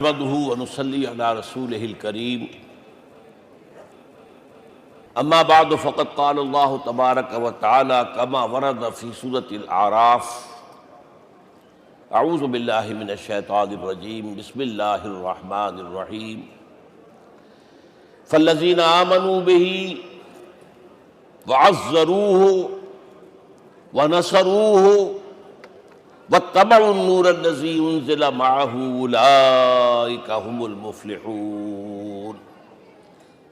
نحمده ونصلي على رسوله الكريم اما بعد فقد قال الله تبارك وتعالى كما ورد في سورة الأعراف اعوذ بالله من الشيطان الرجيم بسم الله الرحمن الرحيم فالذين آمنوا به وعزروه ونصروه واتبعوا النور الذي انزل معه اولئك هم المفلحون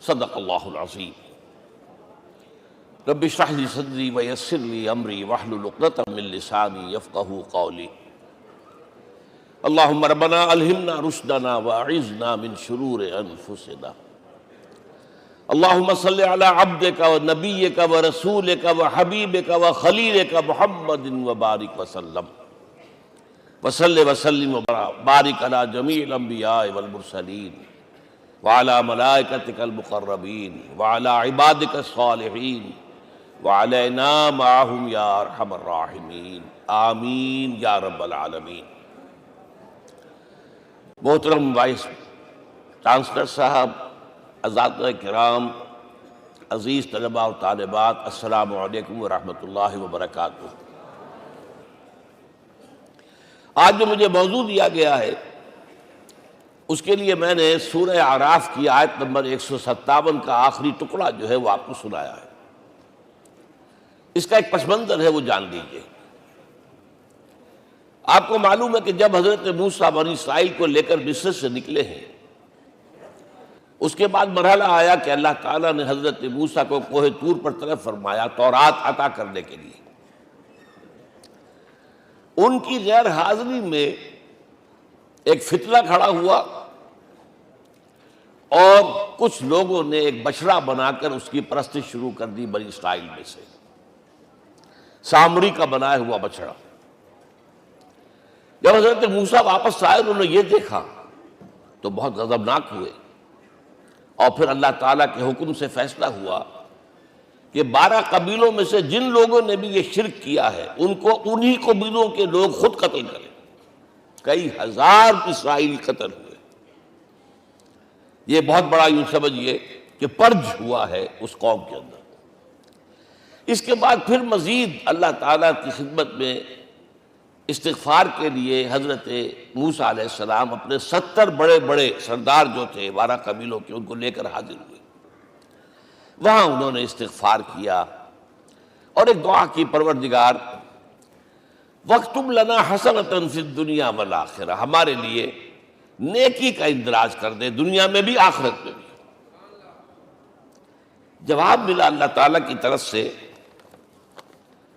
صدق اللہ العظیم رب اشرح لي صدری ویسر لي امری واحلل عقدۃ من لسانی یفقہوا قولی اللہم ربنا الہمنا رشدنا واعذنا من شرور انفسنا اللہم صل علی عبدک ونبیک ورسولک وحبیبک وخلیلک محمد وبارک وسلم وصلی وسلم وبارک علی جمیع الانبیاء والمرسلین وعلی ملائکتک المقربین وعلی عبادک الصالحین وعلینا معہم یا ارحم الراحمین آمین یا رب العالمین۔ محترم وائس چانسلر صاحب، اساتذہ کرام، عزیز طلباء و طالبات، السلام علیکم ورحمۃ اللہ وبرکاتہ۔ آج جو مجھے موضوع دیا گیا ہے اس کے لیے میں نے سورہ اعراف کی آیت نمبر 157 کا آخری ٹکڑا جو ہے وہ آپ کو سنایا ہے۔ اس کا ایک پس منظر ہے وہ جان لیجیے۔ آپ کو معلوم ہے کہ جب حضرت موسیٰ بنی اسرائیل کو لے کر مصر سے نکلے ہیں، اس کے بعد مرحلہ آیا کہ اللہ تعالیٰ نے حضرت موسیٰ کو کوہ طور پر طلب فرمایا تورات عطا کرنے کے لیے۔ ان کی غیر حاضری میں ایک فتنہ کھڑا ہوا اور کچھ لوگوں نے ایک بچڑا بنا کر اس کی پرستش شروع کر دی بنی اسرائیل میں سے، سامری کا بنایا ہوا بچڑا۔ جب حضرت موسیٰ واپس آئے انہوں نے یہ دیکھا تو بہت غضبناک ہوئے، اور پھر اللہ تعالیٰ کے حکم سے فیصلہ ہوا کہ 12 قبیلوں میں سے جن لوگوں نے بھی یہ شرک کیا ہے ان کو انہی قبیلوں کے لوگ خود قتل کریں۔ کئی ہزار اسرائیلی قتل ہوئے۔ یہ بہت بڑا یوں سمجھیے کہ پرج ہوا ہے اس قوم کے اندر۔ اس کے بعد پھر مزید اللہ تعالیٰ کی خدمت میں استغفار کے لیے حضرت موسیٰ علیہ السلام اپنے 70 بڑے بڑے سردار جو تھے 12 قبیلوں کے، ان کو لے کر حاضر ہوئے۔ وہاں انہوں نے استغفار کیا اور ایک دعا کی، پروردگار وَاكْتُبْ لَنَا حَسَنَةً فِي الدُّنْيَا وَالْآخِرَةِ، ہمارے لیے نیکی کا اندراج کر دے، دنیا میں بھی آخرت میں بھی۔ جواب ملا اللہ تعالیٰ کی طرف سے،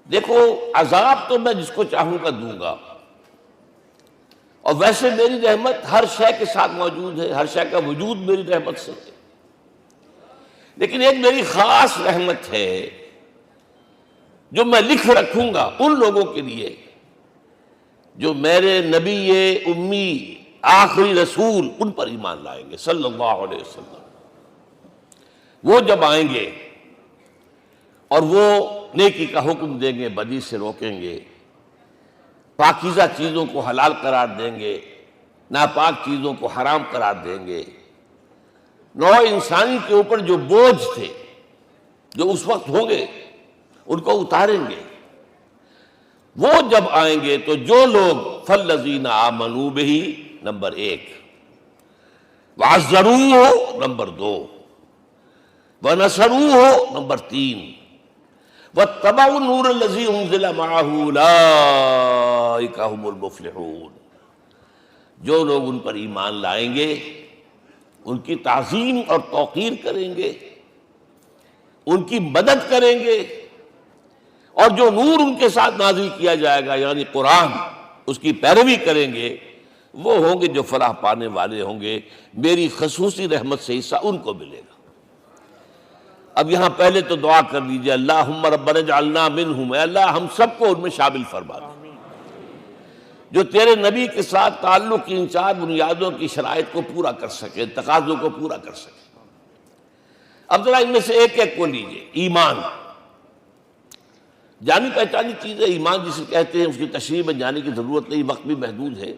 دیکھو عذاب تو میں جس کو چاہوں گا دوں گا، اور ویسے میری رحمت ہر شے کے ساتھ موجود ہے، ہر شے کا وجود میری رحمت سے ہے، لیکن ایک میری خاص رحمت ہے جو میں لکھ رکھوں گا ان لوگوں کے لیے جو میرے نبی امی آخری رسول ان پر ایمان لائیں گے صلی اللہ علیہ وسلم۔ وہ جب آئیں گے اور وہ نیکی کا حکم دیں گے، بدی سے روکیں گے، پاکیزہ چیزوں کو حلال قرار دیں گے، ناپاک چیزوں کو حرام قرار دیں گے، نوع انسانی کے اوپر جو بوجھ تھے جو اس وقت ہوں گے ان کو اتاریں گے۔ وہ جب آئیں گے تو جو لوگ فالذین آمنوا بہ نمبر 1، وعزروہ نمبر 2، ونصروہ نمبر 3، واتبعوا النور الذی انزل معہ اولئک هم المفلحون، جو لوگ ان پر ایمان لائیں گے، ان کی تعظیم اور توقیر کریں گے، ان کی مدد کریں گے، اور جو نور ان کے ساتھ نازل کیا جائے گا یعنی قرآن، اس کی پیروی کریں گے، وہ ہوں گے جو فلاح پانے والے ہوں گے، میری خصوصی رحمت سے حصہ ان کو ملے گا۔ اب یہاں پہلے تو دعا کر لیجئے، اللہم ربنا اجعلنا منہم، اے اللہ ہم سب کو ان میں شامل فرما دے جو تیرے نبی کے ساتھ تعلق کی ان 4 بنیادوں کی شرائط کو پورا کر سکے، تقاضوں کو پورا کر سکے۔ اب ذرا ان میں سے ایک ایک کو لیجئے۔ ایمان جانی پہچانی چیز ہے، ایمان جسے کہتے ہیں، اس کی تشریح میں جانے کی ضرورت نہیں، وقت بھی محدود ہے۔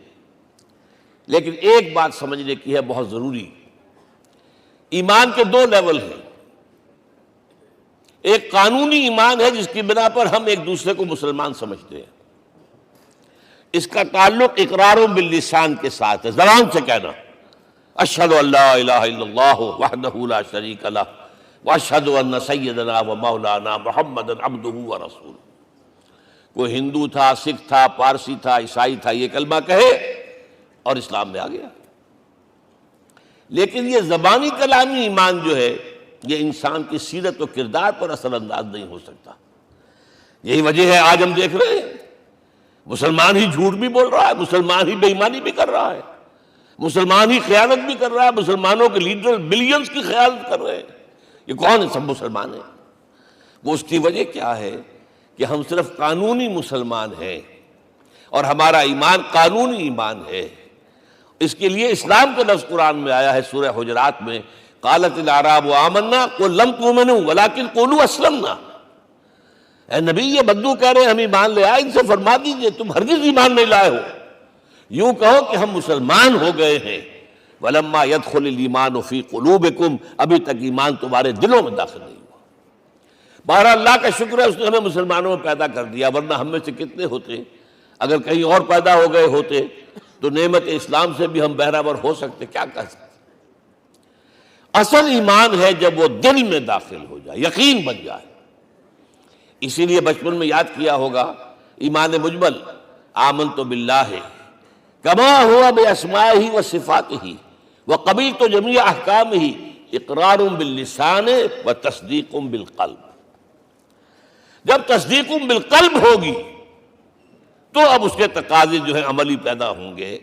لیکن ایک بات سمجھنے کی ہے بہت ضروری، ایمان کے دو لیول ہیں۔ ایک قانونی ایمان ہے جس کی بنا پر ہم ایک دوسرے کو مسلمان سمجھتے ہیں، اس کا تعلق اقرار باللسان کے ساتھ ہے، زبان سے کہنا اشہد ان لا الہ الا اللہ وحدہ لا شریک لہ واشہد ان سیدنا و مولانا محمدا عبدہ ورسولہ۔ کوئی ہندو تھا، سکھ تھا، پارسی تھا، عیسائی تھا، یہ کلمہ کہے اور اسلام میں آ گیا۔ لیکن یہ زبانی کلامی ایمان جو ہے یہ انسان کی سیرت و کردار پر اثر انداز نہیں ہو سکتا۔ یہی وجہ ہے آج ہم دیکھ رہے ہیں مسلمان ہی جھوٹ بھی بول رہا ہے، مسلمان ہی بے ایمانی بھی کر رہا ہے، مسلمان ہی خیانت بھی کر رہا ہے، مسلمانوں کے لیڈر بلینز کی خیانت کر رہے ہیں۔ یہ کون ہے؟ سب مسلمان ہیں۔ وہ اس کی وجہ کیا ہے کہ ہم صرف قانونی مسلمان ہیں اور ہمارا ایمان قانونی ایمان ہے۔ اس کے لیے اسلام کا لفظ قرآن میں آیا ہے سورہ حجرات میں، قالت الاعراب آمنا قل لم تؤمنوا ولکن قولوا اسلمنا۔ اے نبی یہ بدو کہہ رہے ہیں ہم ایمان لے آئے، ان سے فرما دیجئے تم ہرگز ایمان نہیں لائے ہو، یوں کہو کہ ہم مسلمان ہو گئے ہیں۔ ولما يدخل الايمان في قلوبكم، ابھی تک ایمان تمہارے دلوں میں داخل نہیں ہوا۔ بہرحال اللہ کا شکر ہے اس نے ہمیں مسلمانوں میں پیدا کر دیا، ورنہ ہم میں سے کتنے ہوتے اگر کہیں اور پیدا ہو گئے ہوتے تو نعمت اسلام سے بھی ہم بہرہ ہو سکتے، کیا کہہ سکتے۔ اصل ایمان ہے جب وہ دل میں داخل ہو جائے، یقین بن جائے۔ اسی لیے بچپن میں یاد کیا ہوگا ایمان مجمل، آمنت باللہ کما ہوا باسمائہ و صفاتہ وقبلت جمیع احکامہ اقرار باللسان و تصدیق بالقلب۔ جب تصدیق بالقلب ہوگی تو اب اس کے تقاضے جو ہیں عملی پیدا ہوں گے۔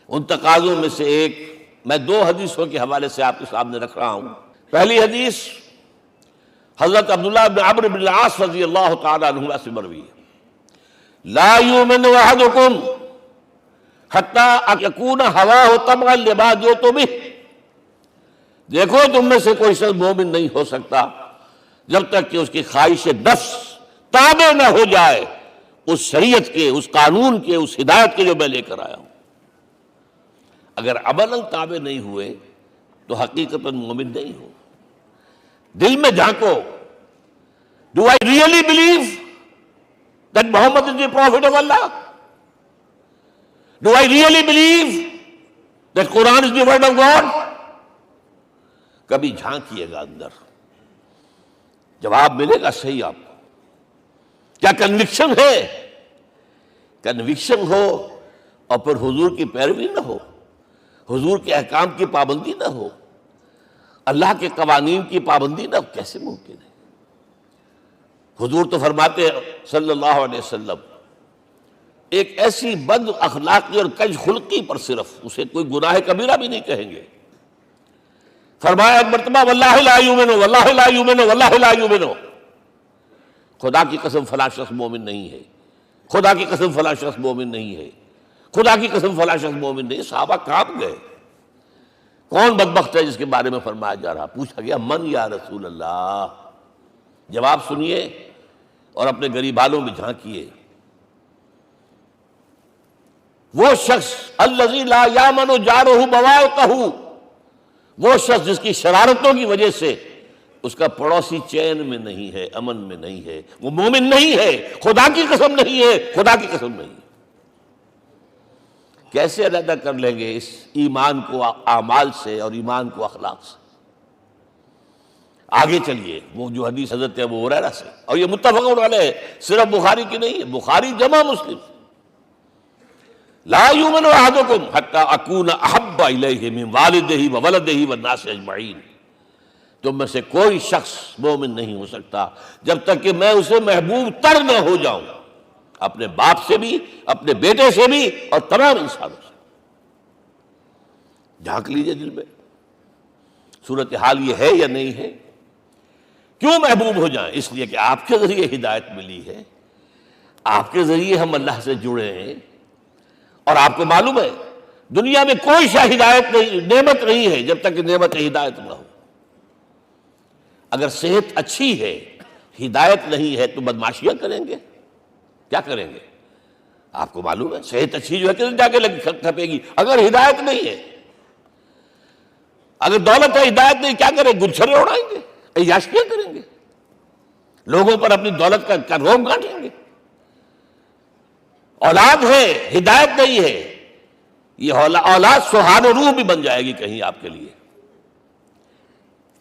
ان تقاضوں میں سے ایک میں دو حدیثوں کے حوالے سے آپ کے سامنے رکھ رہا ہوں۔ پہلی حدیث حضرت عبداللہ بن عمرو بن العاص رضی اللہ تعالی عنہما سے مروی ہے، لا یؤمن احدکم حتی یکون ہواہ طبعا لما جئت بہ۔ دیکھو تم میں سے کوئی شخص مومن نہیں ہو سکتا جب تک کہ اس کی خواہش نفس تابع نہ ہو جائے اس شریعت کے، اس قانون کے، اس ہدایت کے جو میں لے کر آیا ہوں۔ اگر عملاً تابع نہیں ہوئے تو حقیقتاً مومن نہیں ہو۔ دل میں جھانکو، Do I really believe that Muhammad is the Prophet of Allah? Do I really believe that Quran is the word of God? کبھی جھانکیے گا اندر، جواب ملے گا صحیح آپ کو۔ کیا کنوکشن ہے؟ کنوکشن ہو اور پھر حضور کی پیروی نہ ہو، حضور کے احکام کی پابندی نہ ہو، اللہ کے قوانین کی پابندی نہ ہو، کیسے ممکن ہے؟ حضور تو فرماتے ہیں صلی اللہ علیہ وسلم ایک ایسی بد اخلاقی اور کج خلقی پر صرف اسے کوئی گناہ کبیرہ بھی نہیں کہیں گے۔ فرمایا ایک مرتبہ واللہ لا یؤمن، واللہ لا یؤمن، واللہ لا یؤمن، خدا کی قسم فلاں شخص مومن نہیں ہے، خدا کی قسم فلاں شخص مومن نہیں ہے، خدا کی قسم فلاں شخص مومن نہیں ہے۔ صحابہ کانپ گئے، کون بدبخت ہے جس کے بارے میں فرمایا جا رہا؟ پوچھا گیا من یا رسول اللہ؟ جواب سنیے اور اپنے غریب حالوں میں جھانکیے۔ وہ شخص الذی لا یامن جارہ بوائقہ، وہ شخص جس کی شرارتوں کی وجہ سے اس کا پڑوسی چین میں نہیں ہے، امن میں نہیں ہے، وہ مومن نہیں ہے، خدا کی قسم نہیں ہے، خدا کی قسم نہیں ہے۔ کیسے علیحدہ کر لیں گے اس ایمان کو اعمال سے اور ایمان کو اخلاق سے؟ آگے چلیے، وہ جو حدیث حضرت ابو ہریرہ سے، اور یہ متفق علیہ، صرف بخاری کی نہیں ہے، بخاری جمع مسلم، لا یؤمن احدکم حتی اکون احب الیہ من والدہ وولدہ والناس اجمعین۔ تم میں سے کوئی شخص مومن نہیں ہو سکتا جب تک کہ میں اسے محبوب تر نہ ہو جاؤں، اپنے باپ سے بھی، اپنے بیٹے سے بھی، اور تمام انسانوں سے۔ جھانک لیجئے دل میں، صورتحال یہ ہے یا نہیں ہے؟ کیوں محبوب ہو جائیں؟ اس لیے کہ آپ کے ذریعے ہدایت ملی ہے، آپ کے ذریعے ہم اللہ سے جڑے ہیں، اور آپ کو معلوم ہے دنیا میں کوئی شاہ ہدایت نہیں، نعمت نہیں ہے جب تک کہ نعمت ہدایت نہ ہو۔ اگر صحت اچھی ہے، ہدایت نہیں ہے، تو بدماشیاں کریں گے، کیا کریں گے؟ آپ کو معلوم ہے صحت اچھی جو ہے کہ جا کے کھپے گی اگر ہدایت نہیں ہے. اگر دولت ہے ہدایت نہیں کیا کریں؟ گلچھرے اڑائیں گے، عیاشیاں کریں گے، لوگوں پر اپنی دولت کا روب گانٹیں گے. اولاد ہے ہدایت نہیں ہے، یہ اولاد سہان و روح بھی بن جائے گی کہیں آپ کے لیے.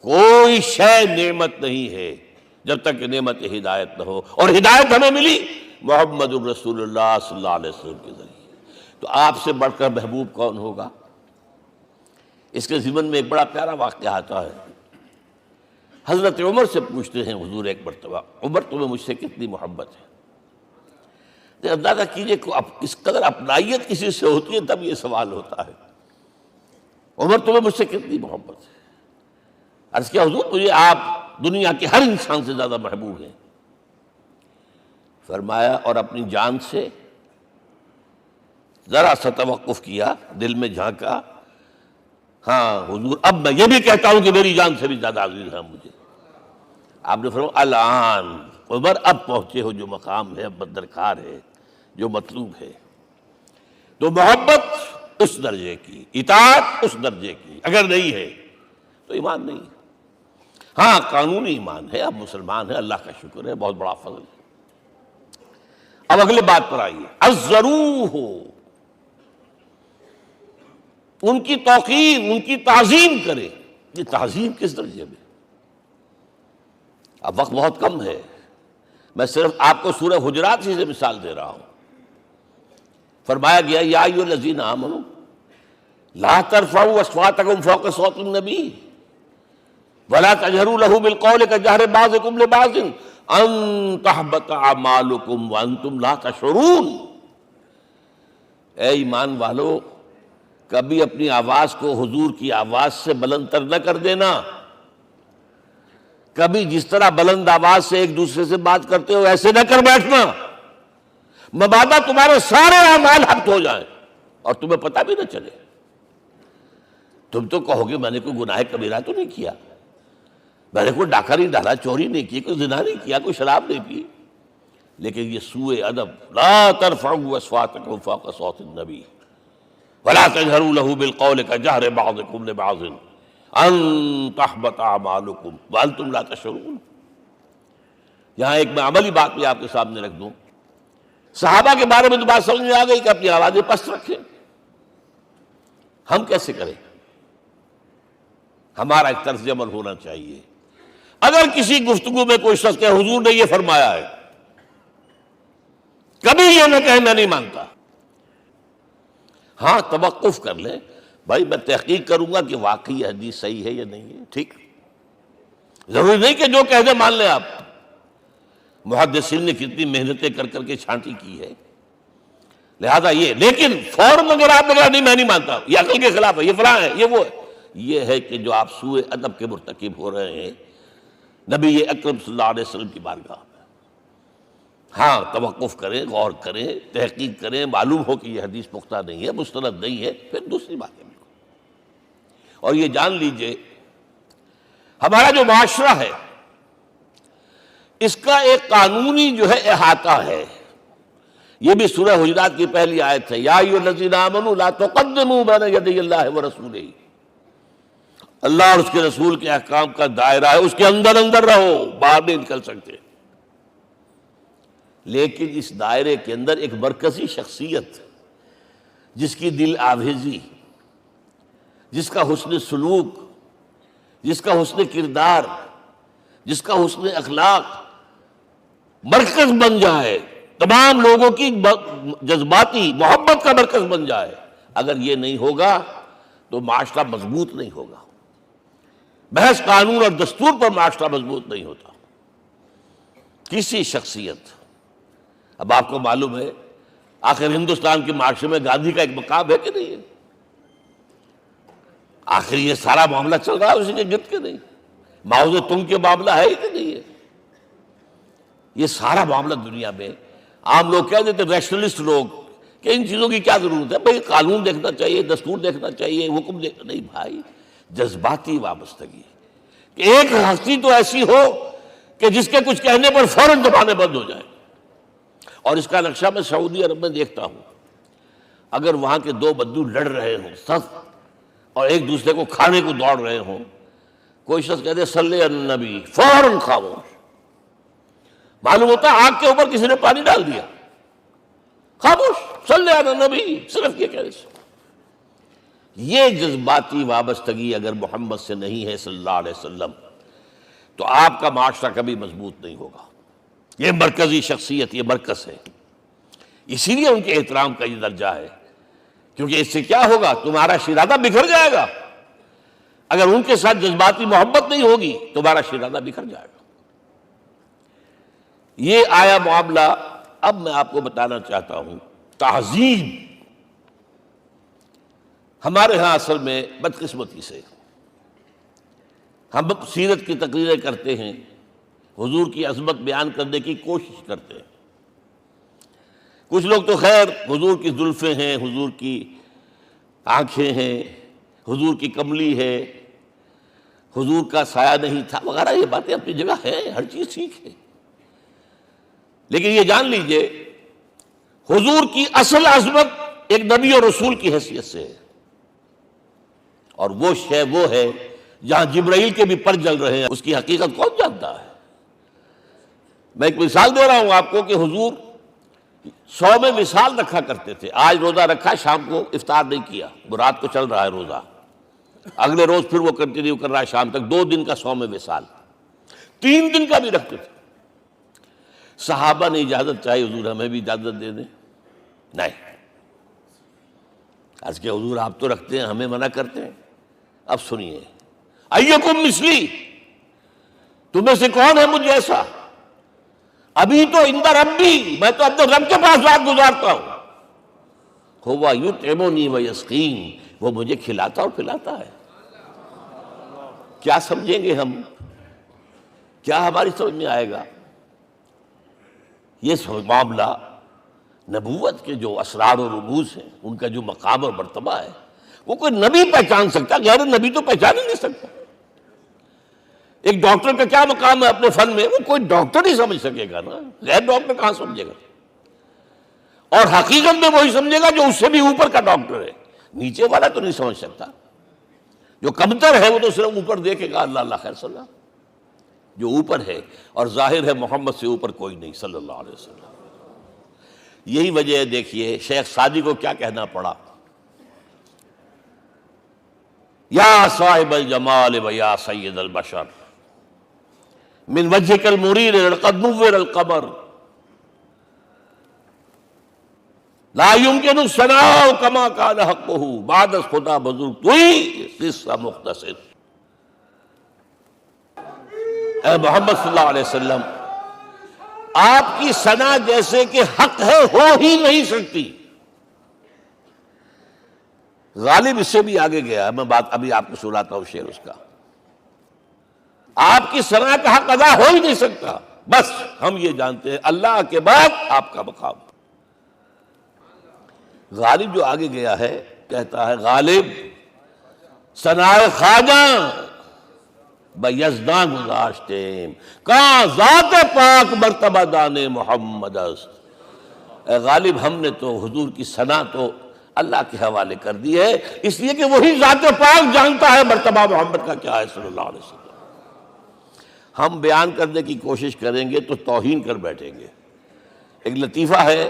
کوئی شے نعمت نہیں ہے جب تک کہ نعمت ہدایت نہ ہو، اور ہدایت ہمیں ملی محمد الرسول اللہ صلی اللہ علیہ وسلم کے ذریعے. تو آپ سے بڑھ کر محبوب کون ہوگا؟ اس کے ضمن میں ایک بڑا پیارا واقعہ آتا ہے. حضرت عمر سے پوچھتے ہیں حضور ایک مرتبہ، عمر تمہیں مجھ سے کتنی محبت ہے؟ اندازہ کیجئے اس قدر اپنائیت کسی سے ہوتی ہے تب یہ سوال ہوتا ہے. عمر تمہیں مجھ سے کتنی محبت ہے؟ عرض کیا حضور مجھے آپ دنیا کے ہر انسان سے زیادہ محبوب ہیں. فرمایا اور اپنی جان سے؟ ذرا سا توقف کیا، دل میں جھانکا، ہاں حضور اب میں یہ بھی کہتا ہوں کہ میری جان سے بھی زیادہ عزیز ہے مجھے. آپ نے فرمایا الان عمر اب پہنچے ہو جو مقام ہے، اب درکار ہے، جو مطلوب ہے. تو محبت اس درجے کی، اطاعت اس درجے کی اگر نہیں ہے تو ایمان نہیں. ہاں قانونی ایمان ہے، اب مسلمان ہے، اللہ کا شکر ہے، بہت بڑا فضل ہے. اب اگلے بات پر آئیے، الضروح، ان کی توقیر، ان کی تعظیم کرے. یہ تعظیم کس درجے میں؟ اب وقت بہت کم ہے، میں صرف آپ کو سورہ حجرات ہی سے مثال دے رہا ہوں. فرمایا گیا یا ایھا الذین آمنوا لا ترفعوا اصواتکم فوق صوت النبی ولا تجہروا لہ بالقول کجہر بعضکم لبعض ان تحبط اعمالکم وانتم لا تشعرون. اے ایمان والو، کبھی اپنی آواز کو حضور کی آواز سے بلند تر نہ کر دینا. کبھی جس طرح بلند آواز سے ایک دوسرے سے بات کرتے ہو ایسے نہ کر بیٹھنا، مبادا تمہارے سارے اعمال حبط ہو جائیں اور تمہیں پتہ بھی نہ چلے. تم تو کہو گے میں نے کوئی گناہ کبیرہ تو نہیں کیا، میں نے کوئی ڈاکہ نہیں ڈالا، چوری نہیں کی، کوئی زنا نہیں کیا، کوئی شراب نہیں پی، لیکن یہ سوء ادب لا ترفعوا اصواتکم فوق صوت النبی ولا تجہروا لہ بالقول کجہر بعضکم لبعض ان تحبط اعمالکم وانتم لا تشعرون. یہاں ایک میں عملی بات بھی آپ کے سامنے رکھ دوں. صحابہ کے بارے میں تو بات سمجھ میں آ گئی کہ اپنی آوازیں پست رکھیں. ہم کیسے کریں؟ ہمارا ایک طرز عمل ہونا چاہیے. اگر کسی گفتگو میں کوئی شخص کہ حضور نے یہ فرمایا ہے، کبھی یہ نہ کہے میں نہیں مانتا. ہاں توقف کر لیں، بھائی میں تحقیق کروں گا کہ واقعی یہ حدیث صحیح ہے یا نہیں ہے. ٹھیک، ضروری نہیں کہ جو کہہ دے مان لیں آپ. محدثین نے کتنی محنتیں کر کر کے چھانٹی کی ہے، لہذا یہ. لیکن فوراً اگر آپ نے کہا نہیں میں نہیں مانتا، یہ عقل کے خلاف ہے، یہ فلاں ہے، یہ وہ ہے، یہ ہے کہ جو آپ سوء ادب کے مرتکب ہو رہے ہیں نبی اکرم صلی اللہ علیہ وسلم کی بارگاہ میں. ہاں توقف کریں، غور کریں، تحقیق کریں، معلوم ہو کہ یہ حدیث پختہ نہیں ہے، مستند نہیں ہے، پھر دوسری بات ہے. اور یہ جان لیجئے ہمارا جو معاشرہ ہے اس کا ایک قانونی جو ہے احاطہ ہے. یہ بھی سورہ حجرات کی پہلی آیت ہے، یا ایھا الذین آمنوا لا تقدموا بین یدی اللہ ورسولہ. اللہ اور اس کے رسول کے احکام کا دائرہ ہے، اس کے اندر اندر رہو، باہر نہیں نکل سکتے. لیکن اس دائرے کے اندر ایک مرکزی شخصیت جس کی دل آویزی، جس کا حسن سلوک، جس کا حسن کردار، جس کا حسن اخلاق مرکز بن جائے، تمام لوگوں کی جذباتی محبت کا مرکز بن جائے، اگر یہ نہیں ہوگا تو معاشرہ مضبوط نہیں ہوگا. محض قانون اور دستور پر معاشرہ مضبوط نہیں ہوتا. کسی شخصیت، اب آپ کو معلوم ہے آخر ہندوستان کے معاشرے میں گاندھی کا ایک مقام ہے کہ نہیں ہے؟ آخر یہ سارا معاملہ چل رہا ہے اسی کے گرد کے نہیں؟ ماؤ زے تنگ کے معاملہ ہے کہ نہیں ہے؟ یہ سارا معاملہ دنیا میں عام لوگ کہہ دیتے، ریشنلسٹ لوگ، کہ ان چیزوں کی کیا ضرورت ہے؟ بھائی قانون دیکھنا چاہیے، دستور دیکھنا چاہیے، حکم دیکھنا نہیں. بھائی جذباتی وابستگی، کہ ایک ہستی تو ایسی ہو کہ جس کے کچھ کہنے پر فوراً زبانیں بند ہو جائیں، اور اس کا نقشہ میں سعودی عرب میں دیکھتا ہوں، اگر وہاں کے دو بدو لڑ رہے ہوں سخت اور ایک دوسرے کو کھانے کو دوڑ رہے ہوں، کوئی شخص کہتے ہیں صلی علی النبی، فوراً خاموش. معلوم ہوتا ہے آگ کے اوپر کسی نے پانی ڈال دیا، خاموش، صلی علی النبی، صرف یہ کہنے سے. یہ جذباتی وابستگی اگر محمد سے نہیں ہے صلی اللہ علیہ وسلم تو آپ کا معاشرہ کبھی مضبوط نہیں ہوگا. یہ مرکزی شخصیت، یہ مرکز ہے، اسی لیے ان کے احترام کا یہ درجہ ہے، کیونکہ اس سے کیا ہوگا، تمہارا شیرازہ بکھر جائے گا. اگر ان کے ساتھ جذباتی محبت نہیں ہوگی تمہارا شیرازہ بکھر جائے گا. یہ آیا معاملہ. اب میں آپ کو بتانا چاہتا ہوں تہذیب ہمارے ہاں اصل میں بدقسمتی سے ہم سیرت کی تقریریں کرتے ہیں، حضور کی عظمت بیان کرنے کی کوشش کرتے ہیں. کچھ لوگ تو خیر حضور کی زلفیں ہیں، حضور کی آنکھیں ہیں، حضور کی کملی ہے، حضور کا سایہ نہیں تھا وغیرہ، یہ باتیں اپنی جگہ ہیں، ہر چیز ٹھیک ہے. لیکن یہ جان لیجئے حضور کی اصل عظمت ایک نبی اور رسول کی حیثیت سے ہے، اور وہ شے وہ ہے جہاں جبرائیل کے بھی پر جل رہے ہیں، اس کی حقیقت کون جانتا ہے. میں ایک مثال دے رہا ہوں آپ کو کہ حضور 100 میں مثال رکھا کرتے تھے. آج روزہ رکھا، شام کو افطار نہیں کیا، وہ رات کو چل رہا ہے روزہ، اگلے روز پھر وہ کنٹینیو کر رہا ہے شام تک، 2 دن کا 100 میں مثال، 3 دن کا بھی رکھتے تھے. صحابہ نے اجازت چاہی، حضور ہمیں بھی اجازت دے دیں. نہیں، آج کے حضور آپ تو رکھتے ہیں، ہمیں منع کرتے ہیں. اب سنیے، ایکم مثلی، تمہیں سے کون ہے مجھ جیسا؟ ابھی تو عند ربی، میں تو اپنے رب کے پاس رات گزارتا ہوں. ہوا یطعمنی ویسقین، وہ مجھے کھلاتا اور پلاتا ہے. کیا سمجھیں گے ہم، کیا ہماری سمجھ میں آئے گا؟ یہ معاملہ نبوت کے جو اسرار و رموز ہیں، ان کا جو مقام اور مرتبہ ہے، وہ کوئی نبی پہچان سکتا، غیر نبی تو پہچان ہی نہیں سکتا. ایک ڈاکٹر کا کیا مقام ہے اپنے فن میں، وہ کوئی ڈاکٹر ہی سمجھ سکے گا نا، غیر ڈاکٹر کہاں سمجھے گا؟ اور حقیقت میں وہی سمجھے گا جو اس سے بھی اوپر کا ڈاکٹر ہے. نیچے والا تو نہیں سمجھ سکتا، جو کمتر ہے وہ تو صرف اوپر دیکھے گا اللہ اللہ خیر صلی اللہ. جو اوپر ہے اور ظاہر ہے محمد سے اوپر کوئی نہیں صلی اللہ علیہ وسلم. یہی وجہ ہے، دیکھیے شیخ سعدی کو کیا کہنا پڑا، یا صاحب الجمال و یا سید البشر من وجهك المریر لقد نور القمر لا يمكن الثناء كما كان حقه بعد خدا بزرگ توئی قصہ مختصر. اے محمد صلی اللہ علیہ وسلم، آپ کی ثنا جیسے کہ حق ہے ہو ہی نہیں سکتی. غالب اس سے بھی آگے گیا ہے، میں بات ابھی آپ کو سناتا ہوں شعر اس کا. آپ کی ثنا کا حق ادا ہو ہی نہیں سکتا، بس ہم یہ جانتے ہیں اللہ کے بعد آپ کا مقام. غالب جو آگے گیا ہے کہتا ہے، غالب ثنائے خواجہ بیزداں گزاشتیم کہاں ذات پاک مرتبہ دان محمد است. اے غالب، ہم نے تو حضور کی ثنا تو اللہ کے حوالے کر دی ہے، اس لیے کہ وہی ذات پاک جانتا ہے مرتبہ محمد کا کیا ہے صلی اللہ علیہ وسلم. ہم بیان کرنے کی کوشش کریں گے تو توہین کر بیٹھیں گے. ایک لطیفہ ہے،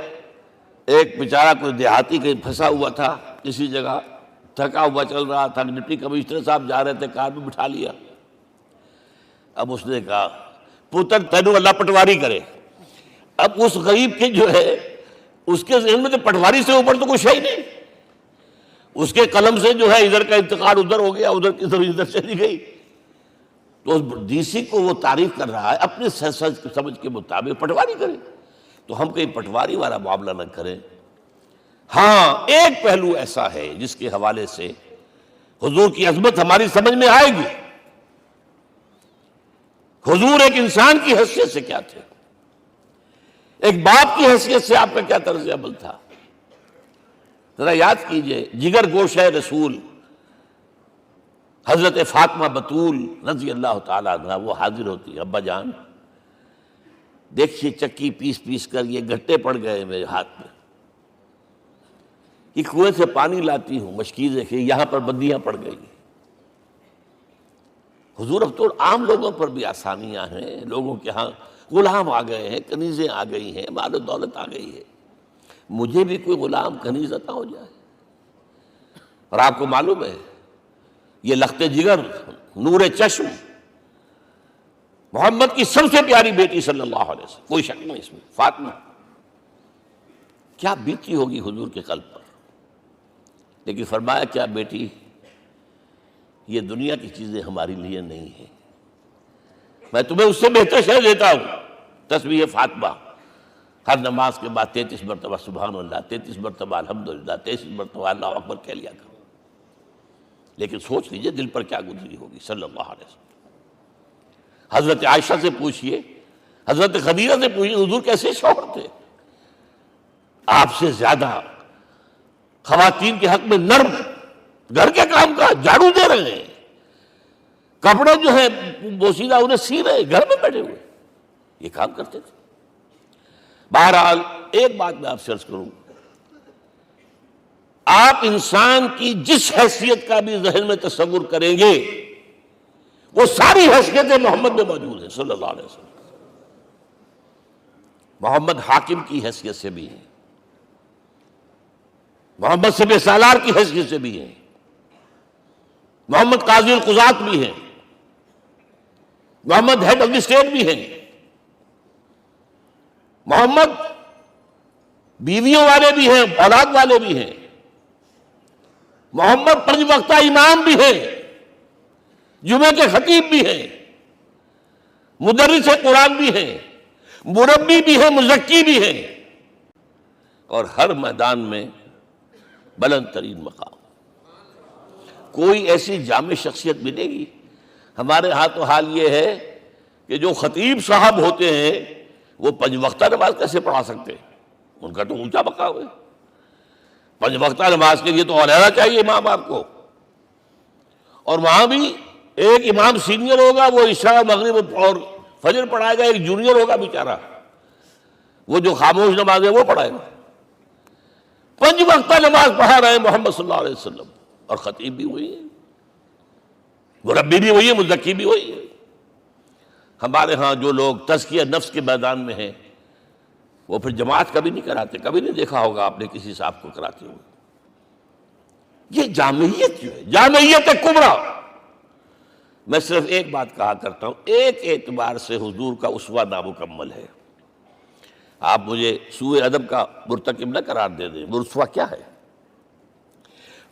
ایک بیچارہ کوئی دیہاتی کہیں پھنسا ہوا تھا کسی جگہ، تھکا ہوا چل رہا تھا، ڈپٹی کمشنر صاحب جا رہے تھے، کار میں بٹھا لیا. اب اس نے کہا، پتر تینوں اللہ پٹواری کرے. اب اس غریب کے جو ہے اس کے ذہن میں تو پٹواری سے اوپر تو کچھ ہے ہی نہیں. اس کے قلم سے جو ہے ادھر کا انتقال ادھر ہو گیا، ادھر کی طرف ادھر چلی گئی. تو ڈی سی کو وہ تعریف کر رہا ہے، اپنے سمجھ کے مطابق پٹواری کرے. تو ہم کہیں پٹواری والا معاملہ نہ کریں. ہاں، ایک پہلو ایسا ہے جس کے حوالے سے حضور کی عظمت ہماری سمجھ میں آئے گی. حضور ایک انسان کی حیثیت سے کیا تھے، ایک باپ کی حیثیت سے آپ کا کیا طرز عمل تھا. ذرا یاد کیجئے، جگر گوشہ رسول حضرت فاطمہ بطول رضی اللہ تعالیٰ عنہ وہ حاضر ہوتی، ابا جان دیکھیے چکی پیس پیس کر یہ گھٹے پڑ گئے میرے ہاتھ میں، یہ کنویں سے پانی لاتی ہوں، مشکیز دیکھیے یہاں پر بندیاں پڑ گئی۔ حضور اب تو عام لوگوں پر بھی آسانیاں ہیں، لوگوں کے ہاں غلام آ گئے ہیں، کنیزیں آ گئی ہیں، مال و دولت آ گئی ہے، مجھے بھی کوئی غلام کنیز عطا ہو جائے۔ اور آپ کو معلوم ہے یہ لخت جگر، نور چشم، محمد کی سب سے پیاری بیٹی صلی اللہ علیہ وسلم، کوئی شک نہیں اس میں، فاطمہ، کیا بیتی ہوگی حضور کے قلب پر۔ لیکن فرمایا کیا بیٹی، یہ دنیا کی چیزیں ہمارے لیے نہیں ہیں، میں تمہیں اس سے بہتر شے دیتا ہوں، تسبیح فاطمہ، ہر نماز کے بعد 33 مرتبہ سبحان اللہ، 33 مرتبہ الحمدللہ، 33 مرتبہ اللہ اکبر کہہ لیا کرو۔ لیکن سوچ لیجئے دل پر کیا گزری ہوگی صلی اللہ علیہ وسلم۔ حضرت عائشہ سے پوچھئے، حضرت خدیجہ سے پوچھئے، حضور کیسے شوہر تھے، آپ سے زیادہ خواتین کے حق میں نرم، گھر کے کام کا جھاڑو دے رہے ہیں، کپڑے جو ہیں بوسیدہ انہیں سی رہے، گھر میں بیٹھے ہوئے، یہ کام کرتے تھے۔ بہرحال ایک بات میں آپ سے عرض کروں، آپ انسان کی جس حیثیت کا بھی ذہن میں تصور کریں گے وہ ساری حیثیتیں محمد میں موجود ہیں صلی اللہ علیہ وسلم۔ محمد حاکم کی حیثیت سے بھی ہیں، محمد سپہ سالار کی حیثیت سے بھی ہیں، محمد قاضی القضات بھی ہیں، محمد ہیڈ آف دی اسٹیٹ بھی ہیں، محمد بیویوں والے بھی ہیں، اولاد والے بھی ہیں، محمد 5 وقتہ امام بھی ہیں، جمعہ کے خطیب بھی ہیں، مدرس قرآن بھی ہیں، مربی بھی ہیں، مزکی بھی ہیں، اور ہر میدان میں بلند ترین مقام۔ کوئی ایسی جامع شخصیت ملے گی؟ ہمارے ہاں تو حال یہ ہے کہ جو خطیب صاحب ہوتے ہیں وہ 5 وقتہ نماز کیسے پڑھا سکتے ہیں؟ ان کا تو اونچا مقام ہے، 5 وقتہ نماز کے لیے تو علیحدہ چاہیے امام آپ کو، اور وہاں بھی ایک امام سینئر ہوگا، وہ عشاء مغرب اور فجر پڑھائے گا، ایک جونیئر ہوگا بیچارہ، وہ جو خاموش نماز ہے وہ پڑھائے گا۔ 5 وقتہ نماز پڑھا رہے ہیں محمد صلی اللہ علیہ وسلم، اور خطیب بھی وہی ہے، مربی بھی وہی ہے، مزکی بھی وہی ہے۔ ہمارے ہاں جو لوگ تزکیہ نفس کے میدان میں ہیں وہ پھر جماعت کبھی نہیں کراتے، کبھی نہیں دیکھا ہوگا آپ نے کسی صاحب کو کراتے ہوئے۔ یہ جامعیت جو ہے، جامعیت کبریٰ۔ میں صرف ایک بات کہا کرتا ہوں، ایک اعتبار سے حضور کا اسوہ نامکمل ہے۔ آپ مجھے سوء ادب کا مرتکب نہ قرار دے دیں، اسوہ کیا ہے؟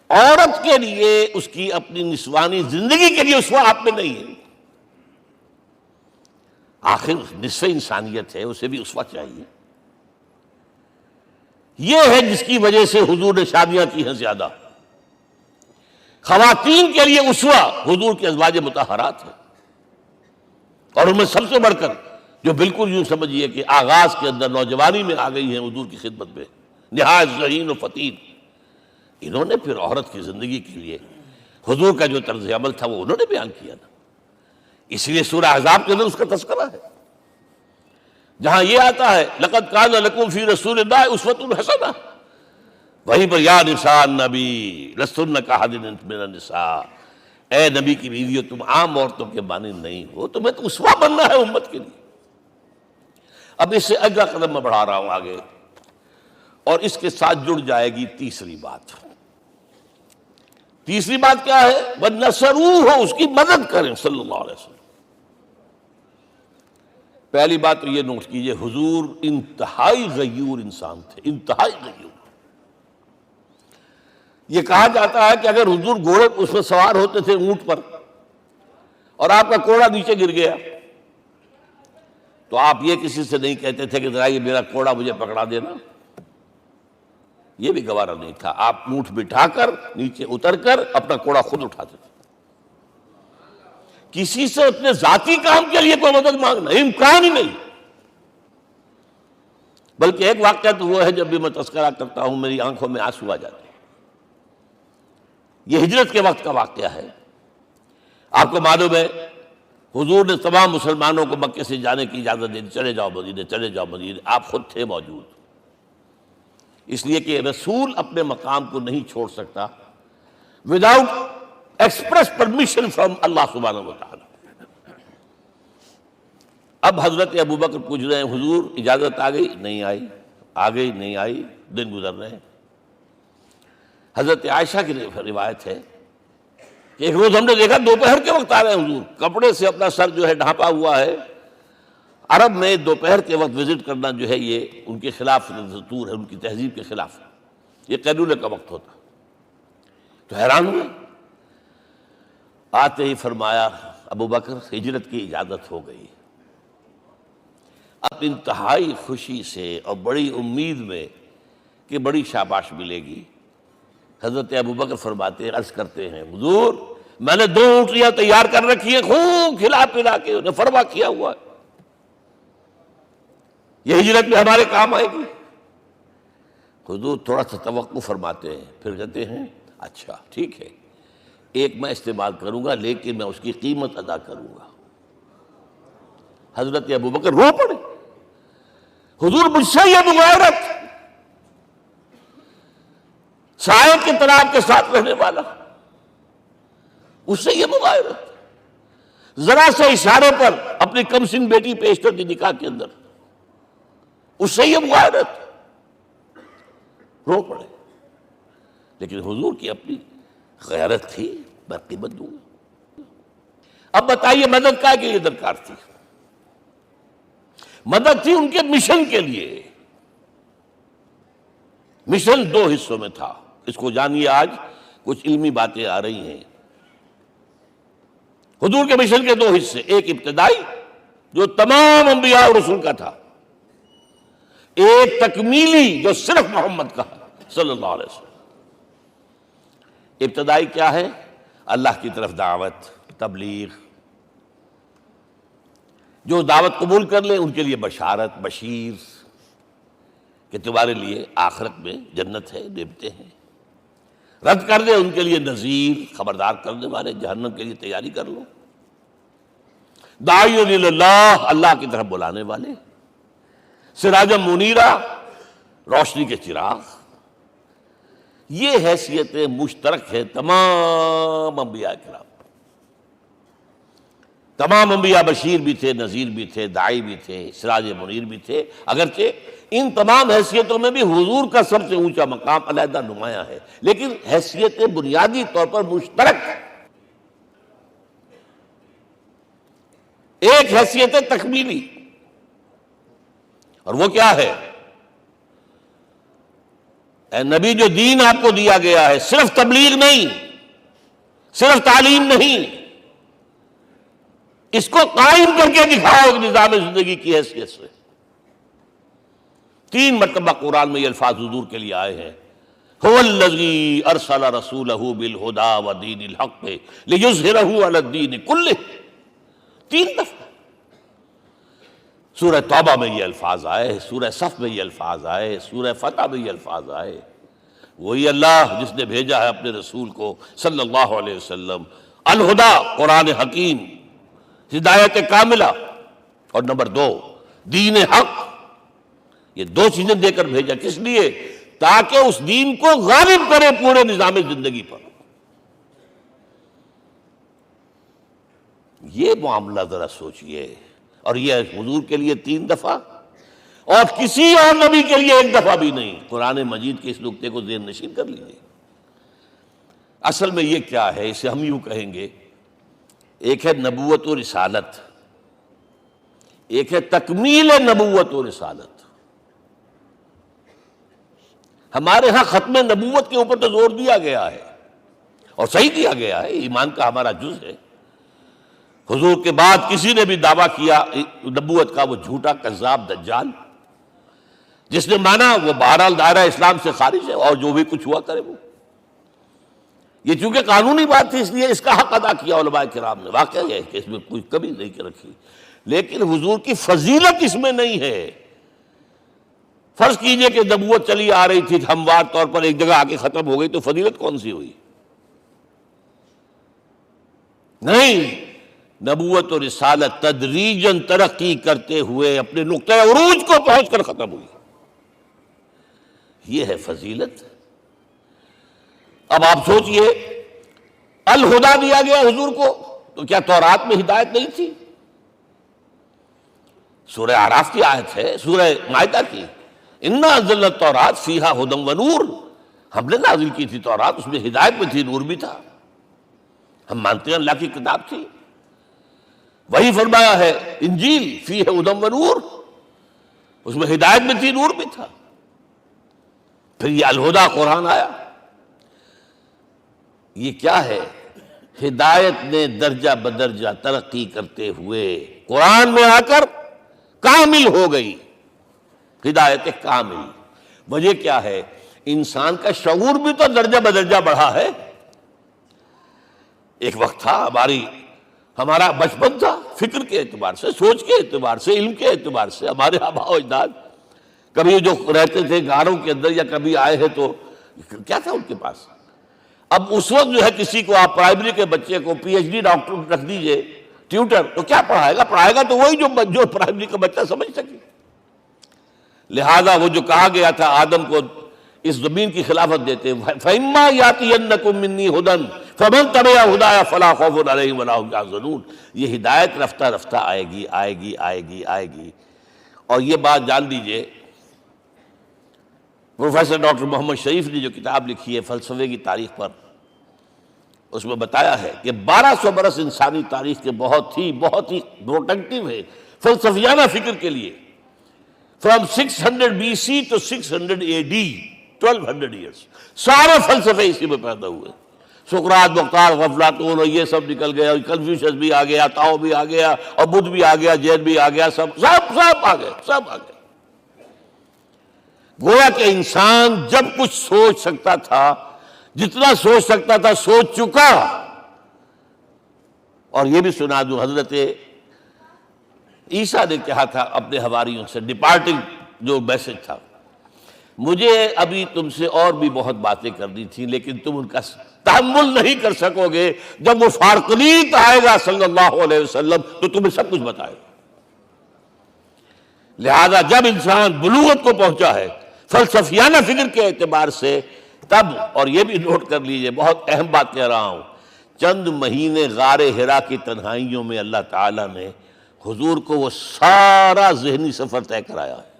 عورت کے لیے اس کی اپنی نسوانی زندگی کے لیے اسوہ آپ میں نہیں ہے، آخر نصف انسانیت ہے، اسے بھی اسوہ چاہیے۔ یہ ہے جس کی وجہ سے حضور نے شادیاں کی ہیں زیادہ۔ خواتین کے لیے اسوہ حضور کے ازواج مطہرات ہیں، اور ان میں سب سے بڑھ کر جو بالکل یوں سمجھیے کہ آغاز کے اندر نوجوانی میں آ گئی ہیں حضور کی خدمت میں، نہایت ذہین و فتین، انہوں نے پھر عورت کی زندگی کے لیے حضور کا جو طرز عمل تھا وہ انہوں نے بیان کیا تھا۔ اس لیے سورہ احزاب کے اندر اس کا تذکرہ ہے، جہاں یہ آتا ہے لقد کان لکم فی رسول اللہ اسوۃ حسنہ، وہیں پر یا نساء النبی لستن کاحد من النساء، اے نبی کی بیویوں تم عام عورتوں کے مانند نہیں ہو، تمہیں تو اسوہ بننا ہے امت کے لیے۔ اب اس سے اگلا قدم میں بڑھا رہا ہوں آگے، اور اس کے ساتھ جڑ جائے گی تیسری بات۔ تیسری بات کیا ہے؟ وَنَصَرُوهُ، اس کی مدد کریں صلی اللہ علیہ وسلم۔ پہلی بات تو یہ نوٹ کیجئے، حضور انتہائی غیور انسان تھے، انتہائی غیور۔ یہ کہا جاتا ہے کہ اگر حضور گھوڑے اس میں سوار ہوتے تھے اونٹ پر، اور آپ کا کوڑا نیچے گر گیا تو آپ یہ کسی سے نہیں کہتے تھے کہ ذرا یہ میرا کوڑا مجھے پکڑا دینا، یہ بھی گوارا نہیں تھا، آپ اونٹ بٹھا کر نیچے اتر کر اپنا کوڑا خود اٹھاتے تھے۔ کسی سے اپنے ذاتی کام کے لیے کوئی مدد مانگنا امکان ہی نہیں۔ بلکہ ایک واقعہ تو وہ ہے جب بھی میں تذکرہ کرتا ہوں میری آنکھوں میں آنسو آ جاتے ہیں۔ یہ ہجرت کے وقت کا واقعہ ہے۔ آپ کو معلوم ہے حضور نے تمام مسلمانوں کو مکے سے جانے کی اجازت دے دی، چلے جاؤ مدینے، چلے جاؤ مدینے، آپ خود تھے موجود، اس لیے کہ رسول اپنے مقام کو نہیں چھوڑ سکتا وداؤٹ ایکسپریس پرمیشن فرام اللہ سبحانہ و تعالی۔ اب حضرت ابوبکر پوچھ رہے ہیں حضور اجازت آ گئی؟ نہیں آئی، آ گئی نہیں آئی، دن گزر رہے ہیں۔ حضرت عائشہ کی روایت ہے کہ ایک روز ہم نے دیکھا دوپہر کے وقت آ رہے ہیں حضور، کپڑے سے اپنا سر جو ہے ڈھانپا ہوا ہے۔ عرب میں دوپہر کے وقت وزٹ کرنا جو ہے یہ ان کے خلاف دستور ہے، ان کی تہذیب کے خلاف ہے، یہ قیلولے کا وقت ہوتا۔ تو حیران ہوئے، آتے ہی فرمایا ابوبکر ہجرت کی اجازت ہو گئی۔ اب انتہائی خوشی سے اور بڑی امید میں کہ بڑی شاباش ملے گی، حضرت ابوبکر فرماتے عرض کرتے ہیں حضور میں نے 2 اونٹیاں تیار کر رکھی ہیں، خوب کھلا پلا کے انہیں فرما کیا ہوا ہے، یہ ہجرت میں ہمارے کام آئے گی۔ حضور تھوڑا سا توقع فرماتے ہیں، پھر کہتے ہیں اچھا ٹھیک ہے، ایک میں استعمال کروں گا لیکن میں اس کی قیمت ادا کروں گا۔ حضرت ابوبکر رو پڑے، حضور مجھ سے یہ مغایرت، سائے کے تناب کے ساتھ رہنے والا، اس سے یہ مغایرت، ذرا سے اشارے پر اپنی کم سن بیٹی پیش کر دی نکاح کے اندر، اس سے یہ مغایرت، رو پڑے۔ لیکن حضور کی اپنی غیرت تھی، میں قیمت دوں گا۔ اب بتائیے مدد کا کے لیے درکار تھی؟ مدد تھی ان کے مشن کے لیے۔ مشن 2 حصوں میں تھا، اس کو جانیے، آج کچھ علمی باتیں آ رہی ہیں۔ حضور کے مشن کے 2 حصے، ایک ابتدائی جو تمام انبیاء اور رسول کا تھا، ایک تکمیلی جو صرف محمد کا صلی اللہ علیہ وسلم۔ ابتدائی کیا ہے؟ اللہ کی طرف دعوت، تبلیغ، جو دعوت قبول کر لیں ان کے لیے بشارت، بشیر کہ تمہارے لیے آخرت میں جنت ہے، نعمتیں ہیں، رد کر دیں ان کے لیے نذیر، خبردار کرنے والے، جہنم کے لیے تیاری کر لو، داعی اللہ، اللہ کی طرف بلانے والے، سراجا منیرا، روشنی کے چراغ۔ یہ حیثیتیں مشترک ہے تمام انبیاء کرام۔ تمام انبیاء بشیر بھی تھے، نذیر بھی تھے، داعی بھی تھے، سراج منیر بھی تھے، اگرچہ ان تمام حیثیتوں میں بھی حضور کا سب سے اونچا مقام علیحدہ نمایاں ہے، لیکن حیثیتیں بنیادی طور پر مشترک۔ ایک حیثیت تکمیلی، اور وہ کیا ہے؟ اے نبی جو دین آپ کو دیا گیا ہے، صرف تبلیغ نہیں، صرف تعلیم نہیں، اس کو قائم کر کے دکھاؤ ایک نظام زندگی کی حیثیت سے۔ 3 مرتبہ قرآن میں یہ الفاظ حضور کے لیے آئے ہیں، هو الذی ارسل رسولہ بالہدی ودین الحق لیظہرہ علی الدین کلہ، 3 دفعہ سورہ توبہ میں یہ الفاظ آئے، سورہ صف میں یہ الفاظ آئے، سورہ فتح میں یہ الفاظ آئے۔ وہی اللہ جس نے بھیجا ہے اپنے رسول کو صلی اللہ علیہ وسلم، الہدا قرآن حکیم، ہدایت کاملہ، اور نمبر 2 دین حق، یہ 2 چیزیں دے کر بھیجا۔ کس لیے؟ تاکہ اس دین کو غالب کرے پورے نظام زندگی پر۔ یہ معاملہ ذرا سوچئے، اور یہ حضور کے لیے 3 دفعہ، اور کسی اور نبی کے لیے 1 دفعہ بھی نہیں۔ قرآن مجید کے اس نقطے کو ذہن نشین کر لیجیے۔ اصل میں یہ کیا ہے؟ اسے ہم یوں کہیں گے، ایک ہے نبوت و رسالت، ایک ہے تکمیل نبوت و رسالت۔ ہمارے ہاں ختم نبوت کے اوپر تو زور دیا گیا ہے، اور صحیح دیا گیا ہے، ایمان کا ہمارا جز ہے۔ حضور کے بعد کسی نے بھی دعویٰ کیا نبوت کا، وہ جھوٹا کذاب دجال، جس نے مانا وہ بہرحال دائرہ اسلام سے خارج ہے، اور جو بھی کچھ ہوا کرے وہ۔ یہ چونکہ قانونی بات تھی اس لیے اس کا حق ادا کیا علماء کرام نے، واقعہ ہے کہ اس میں کوئی کمی نہیں رکھی، لیکن حضور کی فضیلت اس میں نہیں ہے۔ فرض کیجئے کہ نبوت چلی آ رہی تھی ہموار طور پر، ایک جگہ آ کے ختم ہو گئی، تو فضیلت کون سی ہوئی؟ نہیں، نبوت اور رسالت تدریجاً ترقی کرتے ہوئے اپنے نقطۂ عروج کو پہنچ کر ختم ہوئی. یہ ہے فضیلت. اب آپ سوچئے الہدا دیا گیا حضور کو تو کیا تورات میں ہدایت نہیں تھی؟ سورہ اعراف کی آیت ہے، سورہ مائدہ کی، انا انزلنا التوراۃ فیہا ھدی ونور. ہم نے نازل کی تھی تورات، اس میں ہدایت بھی تھی، نور بھی تھا. ہم مانتے ہیں اللہ کی کتاب تھی. وہی فرمایا ہے انجیل فیہا ھدی ونور، اس میں ہدایت بھی تھی، نور بھی تھا. پھر یہ الہدا قرآن آیا. یہ کیا ہے؟ ہدایت نے درجہ بدرجہ ترقی کرتے ہوئے قرآن میں آ کر کامل ہو گئی. ہدایت کامل. وجہ کیا ہے؟ انسان کا شعور بھی تو درجہ بدرجہ بڑھا ہے. ایک وقت تھا ہمارا بچپن تھا، فکر کے اعتبار سے، سوچ کے اعتبار سے، علم کے اعتبار سے. ہمارے آباء و اجداد کبھی جو رہتے تھے غاروں کے اندر یا کبھی آئے ہیں تو کیا تھا ان کے پاس؟ اب اس وقت جو ہے کسی کو آپ پرائمری کے بچے کو پی ایچ ڈی ڈاکٹر رکھ دیجئے ٹیوٹر، تو کیا پڑھائے گا؟ پڑھائے گا تو وہی جو پرائمری کا بچہ سمجھ سکے. لہذا وہ جو کہا گیا تھا آدم کو اس زمین کی خلافت دیتے، فَإِمَّا يَأْتِيَنَّكُم مِّنِّي هُدًى فَمَن تَبِعَ هُدَايَ فَلَا خَوْفٌ عَلَيْهِمْ وَلَا هُمْ يَحْزَنُونَ. یہ ہدایت رفتہ رفتہ آئے گی آئے گی آئے گی آئے گی. اور یہ بات جان لیجئے، پروفیسر ڈاکٹر محمد شریف نے جو کتاب لکھی ہے فلسفے کی تاریخ پر، اس میں بتایا ہے کہ 1200 برس انسانی تاریخ کے بہت ہی پروڈکٹیو ہے فلسفیانہ فکر کے لیے. From 600 BC to 600 AD 1200 years سارے فلسفے اسی میں پیدا ہوئے. سقراط، مختار، افلاطون اور یہ سب نکل گئے، اور کنفیوشس بھی آ گیا، تاؤ بھی آ گیا، اور بدھ بھی آ گیا، جین بھی آ گیا، سب آ گئے. گویا کہ انسان جب کچھ سوچ سکتا تھا، جتنا سوچ سکتا تھا سوچ چکا. اور یہ بھی سنا دوں، حضرت عیسیٰ نے کہا تھا اپنے حواریوں سے، ڈپارٹنگ جو میسج تھا، مجھے ابھی تم سے اور بھی بہت باتیں کرنی تھی لیکن تم ان کا تحمل نہیں کر سکو گے. جب وہ فارقلیت آئے گا صلی اللہ علیہ وسلم تو تمہیں سب کچھ بتائے گا. لہذا جب انسان بلوغت کو پہنچا ہے فلسفیانہ فکر کے اعتبار سے، تب، اور یہ بھی نوٹ کر لیجئے، بہت اہم بات کہہ رہا ہوں، چند مہینے غار حرا کی تنہائیوں میں اللہ تعالیٰ نے حضور کو وہ سارا ذہنی سفر طے کرایا ہے.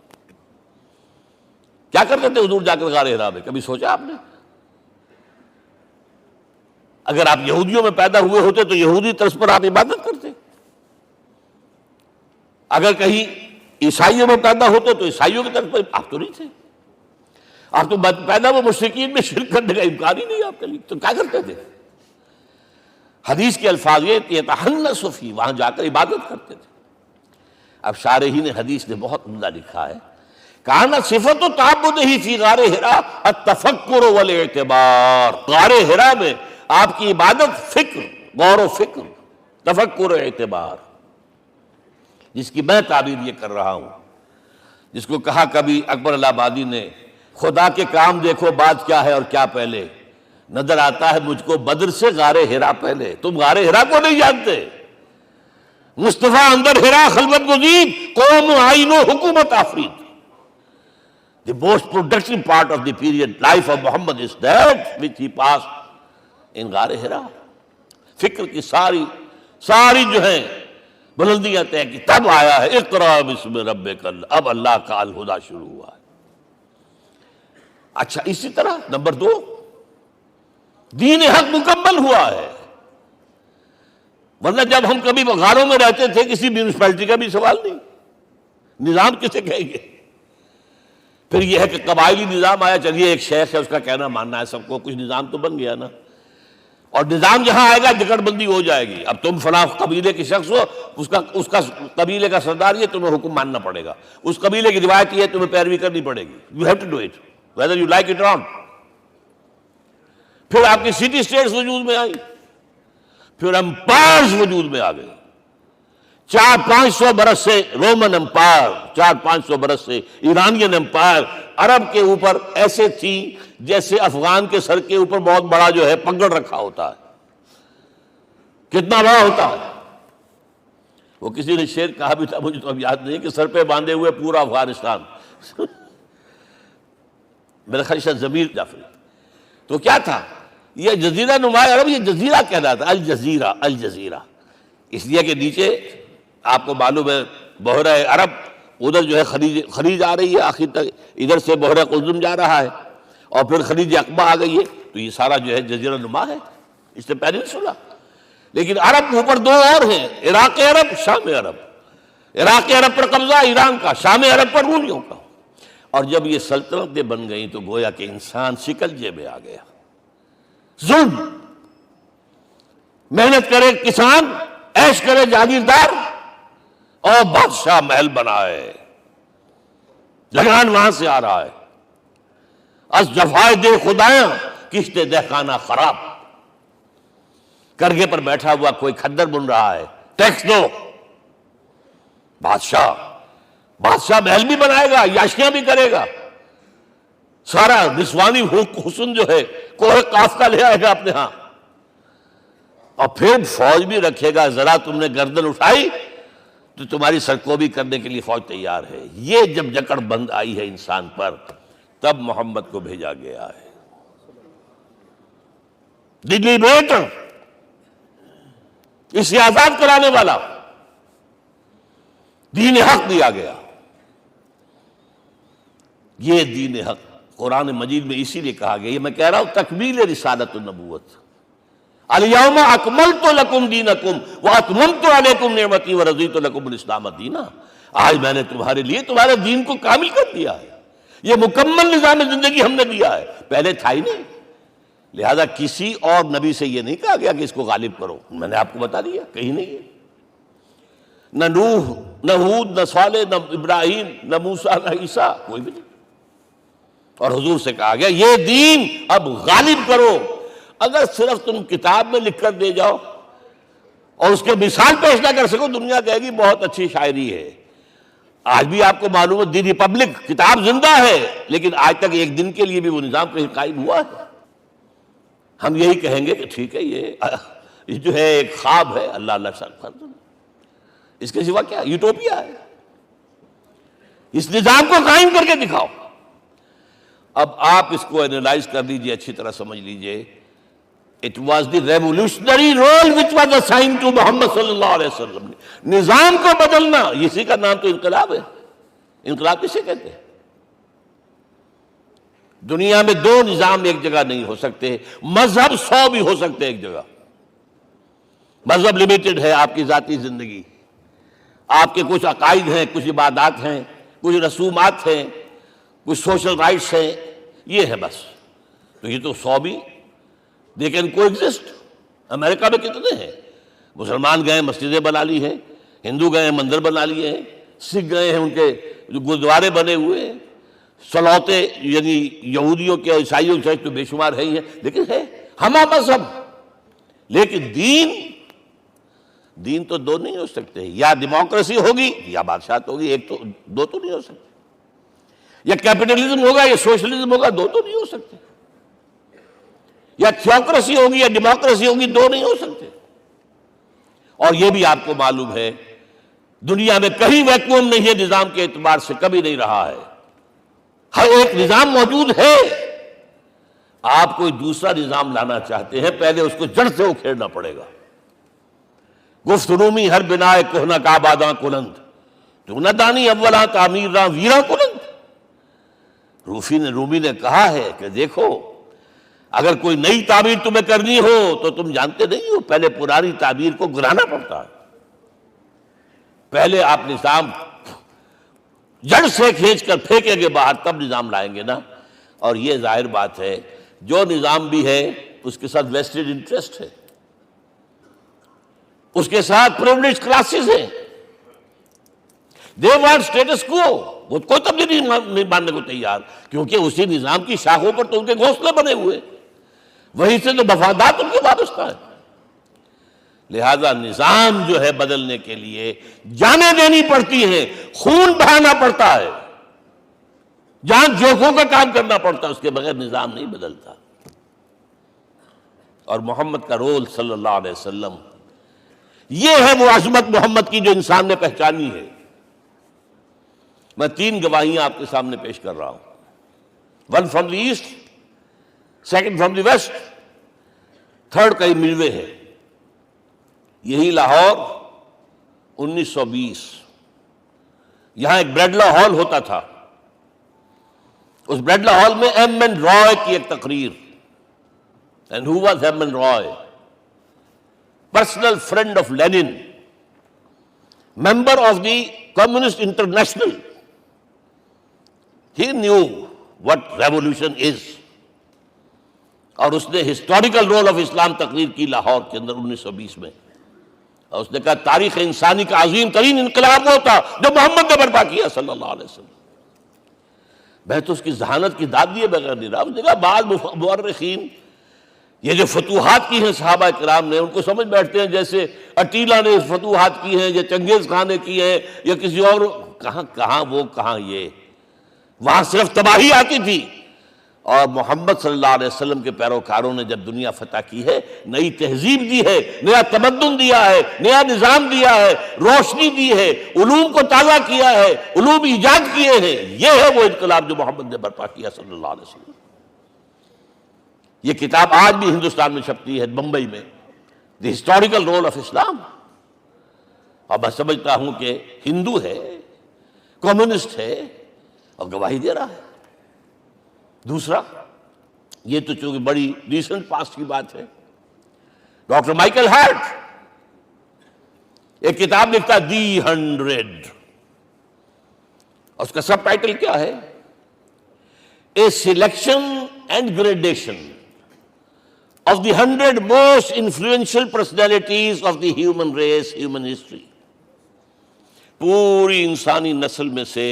کیا کرتے تھے حضور جا کر غار حرا میں؟ کبھی سوچا آپ نے؟ اگر آپ یہودیوں میں پیدا ہوئے ہوتے تو یہودی طرز پر آپ عبادت کرتے. اگر کہیں عیسائیوں میں پیدا ہوتے تو عیسائیوں کی طرف پر آپ تو نہیں تھے. آپ تو پیدا وہ مشرکین میں شرک کرنے کا امکان ہی نہیں آپ کے لیے. تو کیا کرتے تھے؟ حدیث کے الفاظ یہ یتحنث فی، وہاں جا کر عبادت کرتے تھے. اب شارحین حدیث نے بہت عمدہ لکھا ہے، کان صفت تعبدہ فی غار حرا التفکر والاعتبار. غار حرا میں آپ کی عبادت فکر، غور و فکر، تفکر و اعتبار، جس کی میں تعبیر یہ کر رہا ہوں، جس کو کہا کبھی اکبر الہ آبادی نے، خدا کے کام دیکھو بعد کیا ہے اور کیا پہلے. نظر آتا ہے مجھ کو بدر سے غار حرا پہلے. تم غار حرا کو نہیں جانتے. مصطفیٰ اندر حرا خلوت گزید، قوم آئین و حکومت آفرید. The most productive part of the period life of Muhammad is that which he passed in غار حرا. فکر کی ساری جو ہیں بلندیاں طے کی، تب آیا ہے اقرا بسم ربک. اب اللہ کا الہدا شروع ہوا ہے. اچھا، اسی طرح نمبر 2، دین حق مکمل ہوا ہے. ورنہ جب ہم کبھی غاروں میں رہتے تھے کسی میونسپلٹی کا بھی سوال نہیں، نظام کسے کہیں گے؟ پھر یہ ہے کہ قبائلی نظام آیا، چلیے ایک شیخ ہے اس کا کہنا ماننا ہے سب کو، کچھ نظام تو بن گیا نا. اور نظام جہاں آئے گا جکڑ بندی ہو جائے گی. اب تم فلاں قبیلے کے شخص ہو، اس کا قبیلے کا سردار یہ، تمہیں حکم ماننا پڑے گا. اس قبیلے کی روایت یہ، تمہیں پیروی کرنی پڑے گی. You have to do it whether you like it or not. پھر آپ کی سٹی اسٹیٹس وجود میں آئی، پھر امپائرز وجود میں آ گئے. 400-500 برس سے رومن امپائر، 400-500 برس سے ایرانین امپائر عرب کے اوپر ایسے تھی جیسے افغان کے سر کے اوپر بہت بڑا جو ہے پگڑ رکھا ہوتا ہے. کتنا بڑا ہوتا ہے. وہ کسی نے شعر کہا بھی تھا، مجھے تو اب یاد نہیں، کہ سر پہ باندھے ہوئے پورا افغانستان میرا خیال شاید ضمیر جعفری. تو کیا تھا یہ جزیرہ نما عرب، یہ جزیرہ کہلاتا الجزیرہ. الجزیرہ اس لیے کہ نیچے آپ کو معلوم ہے بحیرہ عرب، ادھر جو ہے خلیج آ رہی ہے آخر تک، ادھر سے بحیرہ قلزم جا رہا ہے، اور پھر خلیج عقبہ آ گئی ہے. تو یہ سارا جو ہے جزیرہ نما ہے، اس سے پیننسولا. لیکن عرب اوپر دو اور ہیں، عراق عرب، شام عرب. عراق عرب پر قبضہ ایران کا، شام عرب پر رومیوں کا. اور جب یہ سلطنتیں بن گئیں تو گویا کہ انسان شکنجے میں آ گیا. ظلم، محنت کرے کسان، عیش کرے جاگیردار، اور بادشاہ محل بنائے. لگان وہاں سے آ رہا ہے. از جفائے دے خدایاں کشتے دہقانہ خراب. کرگے پر بیٹھا ہوا کوئی کھدر بن رہا ہے، ٹیکس دو. بادشاہ محل بھی بنائے گا، یاشیاں بھی کرے گا، سارا نسوانی حسن جو ہے کوہ قاف کا لے آئے گا اپنے ہاں، اور پھر فوج بھی رکھے گا. ذرا تم نے گردن اٹھائی تو تمہاری سرکوبی کرنے کے لیے فوج تیار ہے. یہ جب جکڑ بند آئی ہے انسان پر، تب محمد کو بھیجا گیا ہے. دلی بیٹ، اسے آزاد کرانے والا، دین حق دیا گیا. یہ دین حق قرآن مجید میں اسی لیے کہا گیا، یہ میں کہہ رہا ہوں تکمیل رسالت النبوت. الیوم اکملت لکم دینکم واتممت علیکم نعمتی ورضیت لکم الاسلام دینا. آج میں نے تمہارے لیے تمہارے دین کو کامل کر دیا ہے. یہ مکمل نظام زندگی ہم نے دیا ہے، پہلے تھا ہی نہیں. لہذا کسی اور نبی سے یہ نہیں کہا گیا کہ اس کو غالب کرو. میں نے آپ کو بتا دیا کہیں نہیں ہے. نہ نوح، نہ ہود، نہ صالح، نہ ابراہیم، نہ موسیٰ، نہ عیسیٰ، کوئی بھی نہیں. اور حضور سے کہا گیا یہ دین اب غالب کرو. اگر صرف تم کتاب میں لکھ کر دے جاؤ اور اس کے مثال پیش نہ کر سکو، دنیا کہے گی بہت اچھی شاعری ہے. آج بھی آپ کو معلوم ہے دی ریپبلک کتاب زندہ ہے، لیکن آج تک ایک دن کے لیے بھی وہ نظام کہیں قائم ہوا ہے. ہم یہی کہیں گے کہ ٹھیک ہے یہ جو ہے ایک خواب ہے، اللہ اللہ سر فرض، اس کے سوا کیا یوٹوپیا ہے. اس نظام کو قائم کر کے دکھاؤ. اب آپ اس کو اینالائز کر لیجئے، اچھی طرح سمجھ لیجئے. It was the revolutionary role which was assigned to محمد صلی اللہ علیہ وسلم. نظام کو بدلنا، اسی کا نام تو انقلاب ہے. انقلاب کسے کہتے ہیں؟ دنیا میں دو نظام ایک جگہ نہیں ہو سکتے. مذہب 100 بھی ہو سکتے ایک جگہ. مذہب لمیٹڈ ہے، آپ کی ذاتی زندگی، آپ کے کچھ عقائد ہیں، کچھ عبادات ہیں، کچھ رسومات ہیں، کچھ سوشل رائٹس ہیں، یہ ہے بس. تو یہ تو 100 بھی دے کین کو ایگزسٹ. امریکہ میں کتنے ہیں؟ مسلمان گئے مسجدیں بنا لی ہیں، ہندو گئے مندر بنا لیے ہیں، سکھ گئے ہیں ان کے جو گردوارے بنے ہوئے ہیں، سلوتے یعنی یہودیوں کے اور عیسائیوں کے تو بے شمار ہے ہی ہیں، لیکن ہے ہمہ مذہب. لیکن دین تو دو نہیں ہو سکتے. یا ڈیموکریسی ہوگی یا بادشاہت ہوگی. ایک تو دو تو نہیں ہو سکتے. یا کیپٹلزم ہوگا یا سوشلزم ہوگا، دو تو نہیں ہو سکتے. یا تھیوکریسی ہوگی یا ڈیموکریسی ہوگی، دو نہیں ہو سکتے. اور یہ بھی آپ کو معلوم ہے دنیا میں کہیں ویکوم نہیں ہے نظام کے اعتبار سے، کبھی نہیں رہا ہے. ہر ایک نظام موجود ہے. آپ کوئی دوسرا نظام لانا چاہتے ہیں، پہلے اس کو جڑ سے اکھیڑنا پڑے گا. گفت رومی ہر بنائے کوہنا کا آباداں کلند، تو نہ دانی اولاں تعمیر راں ویراں کلند. رومی نے کہا ہے کہ دیکھو اگر کوئی نئی تعمیر تمہیں کرنی ہو تو تم جانتے نہیں ہو پہلے پرانی تعمیر کو گرانا پڑتا ہے. پہلے آپ نظام جڑ سے کھینچ کر پھینکیں گے باہر، تب نظام لائیں گے نا. اور یہ ظاہر بات ہے جو نظام بھی ہے اس کے ساتھ ویسٹڈ انٹرسٹ ہے، اس کے ساتھ پریولیج کلاسز ہیں. دے وانٹ اسٹیٹس کو، وہ کوئی تبدیلی نہیں ماننے کو تیار، کیونکہ اسی نظام کی شاخوں پر تو ان کے گھونسلے بنے ہوئے، وہیں سے تو مفادات ان کے وابستہ ہے. لہذا نظام جو ہے بدلنے کے لیے جانیں دینی پڑتی ہیں، خون بہانا پڑتا ہے، جان جوکھوں کا کام کرنا پڑتا ہے، اس کے بغیر نظام نہیں بدلتا. اور محمد کا رول صلی اللہ علیہ وسلم یہ ہے وہ عظمت محمد کی جو انسان نے پہچانی ہے۔ میں 3 گواہیاں آپ کے سامنے پیش کر رہا ہوں، 1 from the east, 2 from the west, 3 کئی ملوے ہے۔ یہی لاہور 1920، یہاں ایک بریڈلا ہال ہوتا تھا، اس بریڈلا ہال میں ایم این رائے کی ایک تقریر۔ And who was M N Roy? personal friend of Lenin, member of the Communist International. He knew what revolution is. اور اس نے ہسٹوریکل رول آف اسلام تقریر کی لاہور کے اندر 1920 میں، اور اس نے کہا تاریخ انسانی کا عظیم ترین انقلاب وہ تھا جو محمد نے برپا کیا صلی اللہ علیہ وسلم۔ میں تو اس کی ذہانت کی داد دیے بغیر نہیں رہا۔ اس نے کہا بعض مورخین یہ جو فتوحات کی ہیں صحابہ کرام نے، ان کو سمجھ بیٹھتے ہیں جیسے اٹیلا نے فتوحات کی ہیں یا چنگیز خان نے کی ہے یا کسی اور، کہاں وہ کہاں یہ، وہاں صرف تباہی آتی تھی۔ اور محمد صلی اللہ علیہ وسلم کے پیروکاروں نے جب دنیا فتح کی ہے، نئی تہذیب دی ہے، نیا تمدن دیا ہے، نیا نظام دیا ہے، روشنی دی ہے، علوم کو تازہ کیا ہے، علوم ایجاد کیے ہیں۔ یہ ہے وہ انقلاب جو محمد نے برپا کیا صلی اللہ علیہ وسلم۔ یہ کتاب آج بھی ہندوستان میں چھپتی ہے، بمبئی میں، دی ہسٹوریکل رول آف اسلام۔ اور میں سمجھتا ہوں کہ ہندو ہے، کمیونسٹ ہے اور گواہی دے رہا ہے۔ دوسرا، یہ تو چونکہ بڑی ریسنٹ پاسٹ کی بات ہے، ڈاکٹر مائیکل ہارٹ ایک کتاب لکھتا ہے دی 100، اور اس کا سب ٹائٹل کیا ہے؟ A selection and gradation of the 100 most influential personalities of the human race, human history۔ پوری انسانی نسل میں سے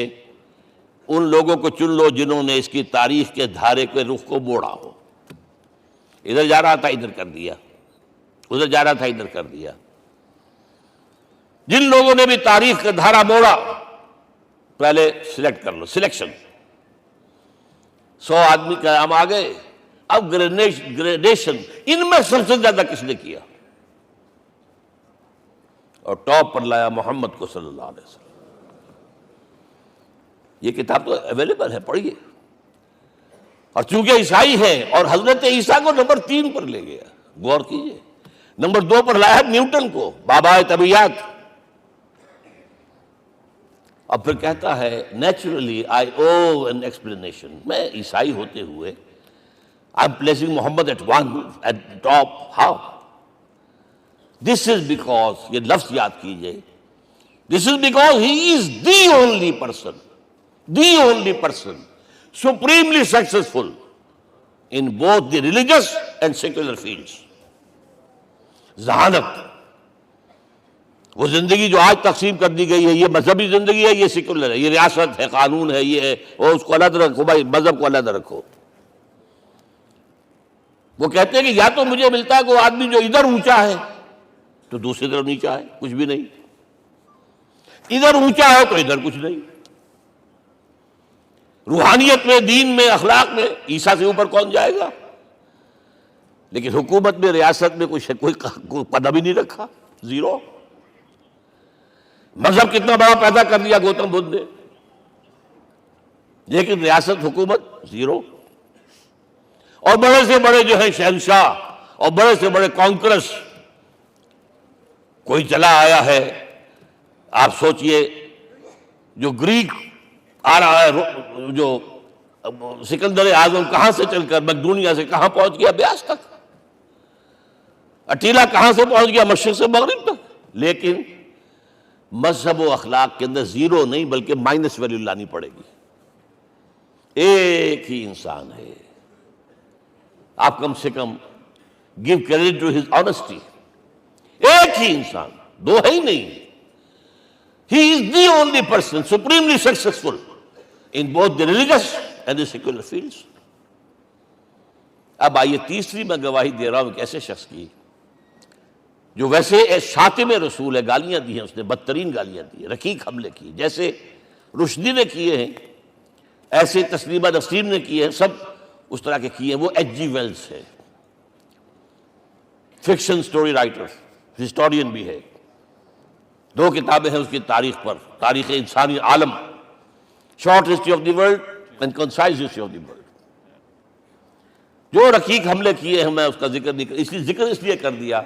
ان لوگوں کو چن لو جنہوں نے اس کی تاریخ کے دھارے کے رخ کو موڑا ہو۔ ادھر جا رہا تھا ادھر کر دیا، ادھر جا رہا تھا ادھر کر دیا۔ جن لوگوں نے بھی تاریخ کا دھارا موڑا، پہلے سلیکٹ کر لو، سلیکشن۔ 100 آدمی کا ہم آ گئے، اب گریڈیشن، ان میں سب سے زیادہ کس نے کیا؟ اور ٹاپ پر لایا محمد کو صلی اللہ علیہ وسلم۔ یہ کتاب تو اویلیبل ہے، پڑھیے۔ اور چونکہ عیسائی ہے اور حضرت عیسیٰ کو نمبر 3 پر لے گیا، غور کیجئے۔ نمبر 2 پر لایا نیوٹن کو، بابائے طبیعیات۔ اب پھر کہتا ہے naturally I O an explanation, میں عیسائی ہوتے ہوئے I'm placing Muhammad at top. How? This is because, یہ لفظ یاد کیجئے، this is because he is the only person supremely successful in both the religious and secular fields۔ ذہانت، وہ زندگی جو آج تقسیم کر دی گئی ہے، یہ مذہبی زندگی ہے، یہ سیکولر ہے، یہ ریاست ہے، قانون ہے، یہ ہے، اور اس کو علیحدہ رکھو بھائی، مذہب کو علیحدہ رکھو۔ وہ کہتے ہیں کہ یا تو مجھے ملتا ہے کہ وہ آدمی جو ادھر اونچا ہے تو دوسری طرف نیچا ہے، کچھ بھی نہیں، ادھر اونچا ہے تو ادھر کچھ نہیں۔ روحانیت میں، دین میں، اخلاق میں عیسیٰ سے اوپر کون جائے گا؟ لیکن حکومت میں، ریاست میں کوئی قدم ہی نہیں رکھا، زیرو۔ مذہب کتنا بڑا پیدا کر دیا گوتم بدھ نے، لیکن ریاست، حکومت زیرو۔ اور بڑے سے بڑے جو ہیں شہنشاہ اور بڑے سے بڑے کانکرس کوئی چلا آیا ہے۔ آپ سوچئے جو گریک آ رہا ہے، جو سکندر اعظم کہاں سے چل کر مقدونیہ سے کہاں پہنچ گیا؟ بیاس تک۔ اٹیلا کہاں سے پہنچ گیا؟ مشرق سے مغرب تک۔ لیکن مذہب و اخلاق کے اندر زیرو نہیں بلکہ مائنس ویلیو لانی پڑے گی۔ ایک ہی انسان ہے، آپ کم سے کم give credit to his honesty۔ ایک ہی انسان، دو ہے ہی نہیں۔ He is the only person supremely successful in both the religious and the secular fields۔ اب آئیے تیسری میں گواہی دے رہا ہوں ایک ایسے شخص کی جو ویسے شاتم رسول ہے، گالیاں دی ہیں اس نے، بدترین گالیاں دی ہیں، رقیق حملے کی، جیسے رشدی نے کیے ہیں ایسے تسلیمہ نسرین نے کیے ہیں، سب اس طرح کے کیے ہیں۔ وہ ایچ جی ویلز ہے، فکشن سٹوری رائٹر، ہسٹورین بھی ہے، دو کتابیں ہیں اس کی تاریخ پر، تاریخ انسانی عالم، short history of the world and concise history of the world. جو رقیق حملے کیے ہیں میں اس کا ذکر نہیں اس لیے کر دیا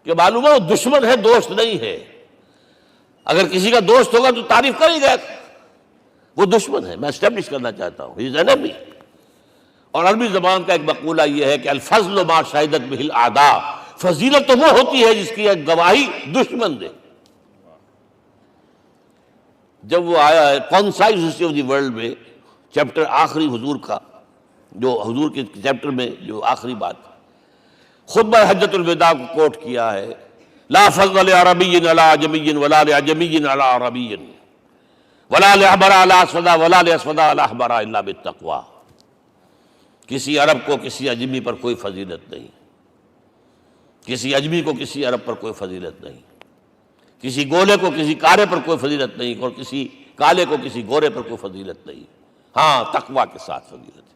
کہ معلوم ہے وہ دشمن ہے، دوست نہیں ہے۔ اگر کسی کا دوست ہوگا تو تعریف کر ہی گا، وہ دشمن ہے، میں اسٹیبلش کرنا چاہتا ہوں ہی از انیمی۔ اور عربی زبان کا ایک مقولہ یہ ہے کہ الفضل ما شہدت بہ الاعداء، فضیلت تو وہ ہوتی ہے جس کی گواہی دشمن دے۔ جب وہ آیا ہے concise history of the world میں چیپٹر آخری حضور کا، جو حضور کے چیپٹر میں جو آخری بات خطبہ حجۃ الوداع کو کوٹ کیا ہے، لا فضل لعربی علی عجمی ولا لعجمی علی عربی ولا لأحمر علی اسود ولا لأسود علی احمر الا بالتقوی۔ کسی عرب کو کسی عجمی پر کوئی فضیلت نہیں، کسی عجمی کو کسی عرب پر کوئی فضیلت نہیں، کسی گولے کو کسی کالے پر کوئی فضیلت نہیں، اور کسی کالے کو کسی گورے پر کوئی فضیلت نہیں، ہاں تقوی کے ساتھ فضیلت ہے۔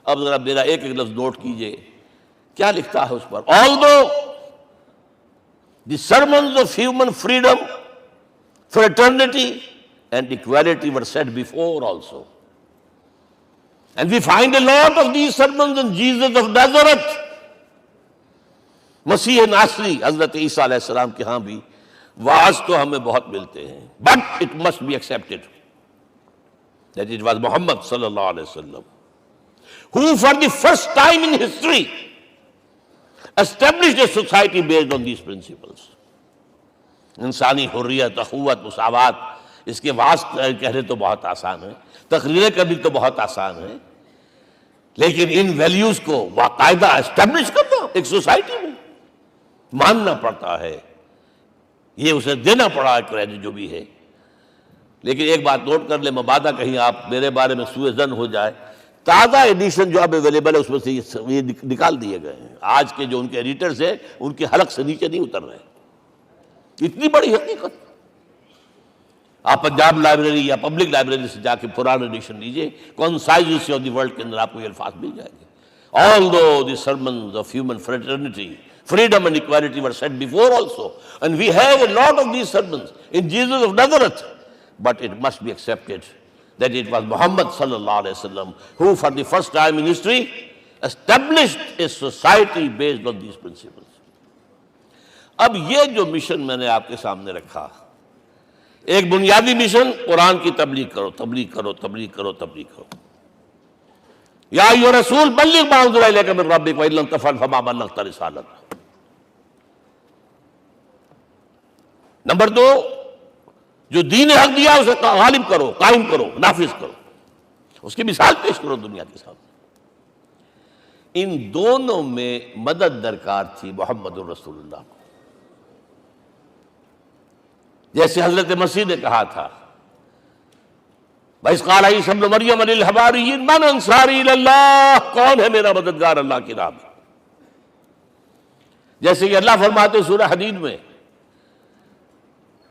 اب ذرا میرا ایک ایک لفظ نوٹ کیجئے، کیا لکھتا ہے اس پر؟ Although the sermons of human freedom, fraternity and equality were said before also, and we find a lot of these sermons in Jesus of Nazareth، مسیح ناصری حضرت عیسیٰ علیہ السلام کے ہاں بھی وعظ تو ہمیں بہت ملتے ہیں، but it must be accepted that it was Muhammad صلی اللہ علیہ وسلم who for the first time in history established a society based on these principles۔ انسانی حریت، اخوت، مساوات، اس کے وعظ کہنے تو بہت آسان ہے، تقریریں کرنی تو بہت آسان ہے، لیکن ان ویلیوز کو باقاعدہ اسٹیبلش کرنا ایک سوسائٹی میں ماننا پڑتا ہے، یہ اسے دینا پڑا ہے کریڈٹ جو بھی ہے۔ لیکن ایک بات نوٹ کر لیں، مبادہ کہیں آپ میرے بارے میں سوء ظن ہو جائے، تازہ ایڈیشن جو اب اویلیبل ہے اس میں سے یہ نکال دیے گئے ہیں، آج کے جو ان کے ایڈیٹرز ہیں ان کے حلق سے نیچے نہیں اتر رہے، اتنی بڑی حقیقت۔ آپ پنجاب لائبریری یا پبلک لائبریری سے جا کے پرانا ایڈیشن لیجئے، concise history of the world کے اندر آپ کو یہ الفاظ مل جائیں گے۔ Although the sermons of human fraternity, freedom and equality were said before also, and we have a lot of these sermons in Jesus of Nazareth, but it must be accepted that it was Muhammad sallallahu alaihi wasallam who for the first time in history established a society based on these principles۔ اب یہ جو mission میں نے آپ کے سامنے رکھا، ایک بنیادی مشن قرآن کی تبلیغ کرو، تبلیغ کرو، تبلیغ کرو، تبلیغ کرو۔ یا ایھا رسول بلغ ما انزل الیک من ربک وان لم تفعل فما بلغت رسالتہ۔ نمبر دو، جو دین حق دیا اسے غالب کرو، قائم کرو، نافذ کرو، اس کی مثال پیش کرو دنیا کے سامنے۔ ان دونوں میں مدد درکار تھی محمد الرسول اللہ کو۔ جیسے حضرت مسیح نے کہا تھا، وَإِذْ قَالَ عِيسَىٰ ابْنُ مَرْيَمَ لِلْحَوَارِيِّينَ مَنْ أَنصَارِي إِلَى اللَّهِ، کون ہے میرا مددگار اللہ کی راہ میں؟ جیسے کہ اللہ فرماتے ہیں سورہ حدید میں،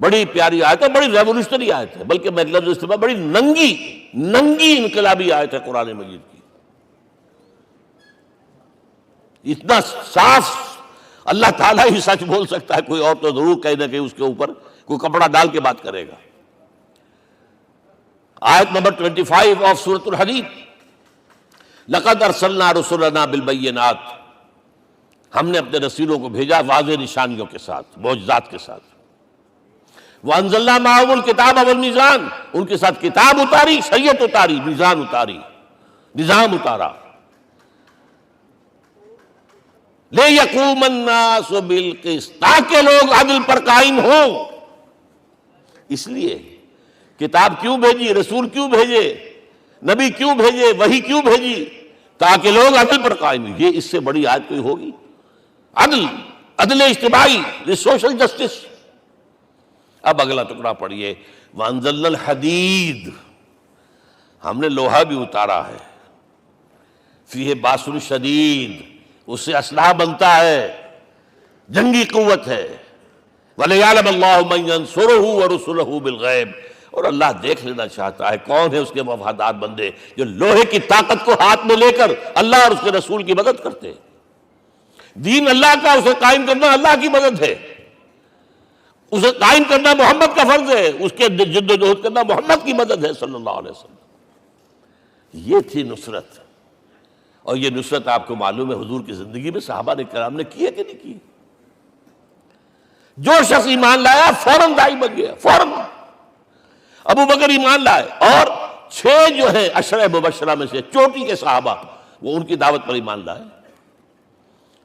بڑی پیاری آیت ہے، بڑی ریولوشنری آیت ہے، بلکہ میں لفظ استعمال، بڑی ننگی انقلابی آیت ہے قرآن مجید کی۔ اتنا صاف اللہ تعالیٰ ہی سچ بول سکتا ہے، کوئی اور تو ضرور کہیں نہ کہیں اس کے اوپر کوئی کپڑا ڈال کے بات کرے گا۔ آیت نمبر 25 آف سورۃ الحدید، لقد ارسلنا رسلنا بالبینات، ہم نے اپنے رسولوں کو بھیجا واضح نشانیوں کے ساتھ، معجزات کے ساتھ۔ وَأَنزَلْنَا مَعَهُمُ الْكِتَابَ وَالْمِيزَانَ، ان کے ساتھ کتاب اتاری، شریعت اتاری، میزان اتاری، نظام اتارا۔ لِيَقُومَ النَّاسُ بِالْقِسْطِ، تاکہ لوگ عدل پر قائم ہوں۔ اس لیے کتاب کیوں بھیجی، رسول کیوں بھیجے، نبی کیوں بھیجے، وحی کیوں بھیجی؟ تاکہ لوگ عدل پر قائم ہوں۔ یہ اس سے بڑی آیت کوئی ہوگی؟ عدل اجتماعی، سوشل جسٹس۔ اب اگلا ٹکڑا پڑھیے، وَأَنزَلْنَا الْحَدِيدَ، ہم نے لوہا بھی اتارا ہے، فِيهِ بَأْسٌ شَدِيدٌ، اس سے اسلحہ بنتا ہے، جنگی قوت ہے۔ وَلِيَعْلَمَ اللَّهُ مَن يَنصُرُهُ وَرُسُلَهُ بِالْغَيْبِ، اور اللہ دیکھ لینا چاہتا ہے کون ہے اس کے وفادار بندے جو لوہے کی طاقت کو ہاتھ میں لے کر اللہ اور اس کے رسول کی مدد کرتے ہیں۔ دین اللہ کا، اسے قائم کرنا اللہ کی مدد ہے۔ اسے قائم کرنا محمد کا فرض ہے، اس کے جد و جہد کرنا محمد کی مدد ہے صلی اللہ علیہ وسلم۔ یہ تھی نصرت، اور یہ نصرت آپ کو معلوم ہے حضور کی زندگی میں صحابہ نے کرام نے کی ہے کہ نہیں کی؟ جو شخص ایمان لایا فوراً داعی بن گیا، فوراً۔ ابو بکر ایمان لائے، اور 6 جو ہیں عشرہ مبشرہ میں سے چوٹی کے صحابہ، وہ ان کی دعوت پر ایمان لائے۔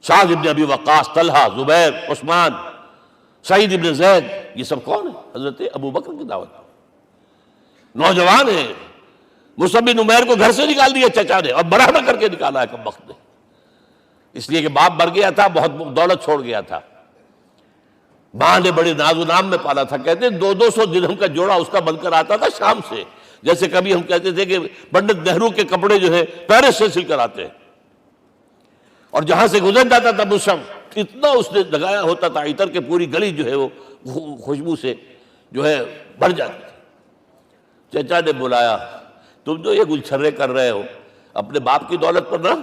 سعد ابن ابی وقاص، طلحہ، زبیر، عثمان، سعید ابن زید، یہ سب کون ہیں؟ حضرت ابو بکر کی دعوت پر نوجوان ہیں۔ مصعب بن عمیر کو گھر سے نکال دیا چچا نے، اور برہنہ کر کے نکالا ہے کم وقت نے، اس لیے کہ باپ مر گیا تھا، بہت دولت چھوڑ گیا تھا، ماں نے بڑے ناز و نام میں پالا تھا۔ کہتے ہیں 200 درہم کا جوڑا اس کا بن کر آتا تھا شام سے، جیسے کبھی ہم کہتے تھے کہ پنڈت نہرو کے کپڑے جو ہے پیرس سے سل کر آتے ہیں، اور جہاں سے گزر جاتا تھا مصعب، اتنا اس نے لگایا ہوتا تھا عطر کہ پوری گلی جو ہے وہ خوشبو سے جو ہے بھر جاتی تھی۔ چچا نے بلایا، تم جو یہ گلچھرے کر رہے ہو اپنے باپ کی دولت پر نہ،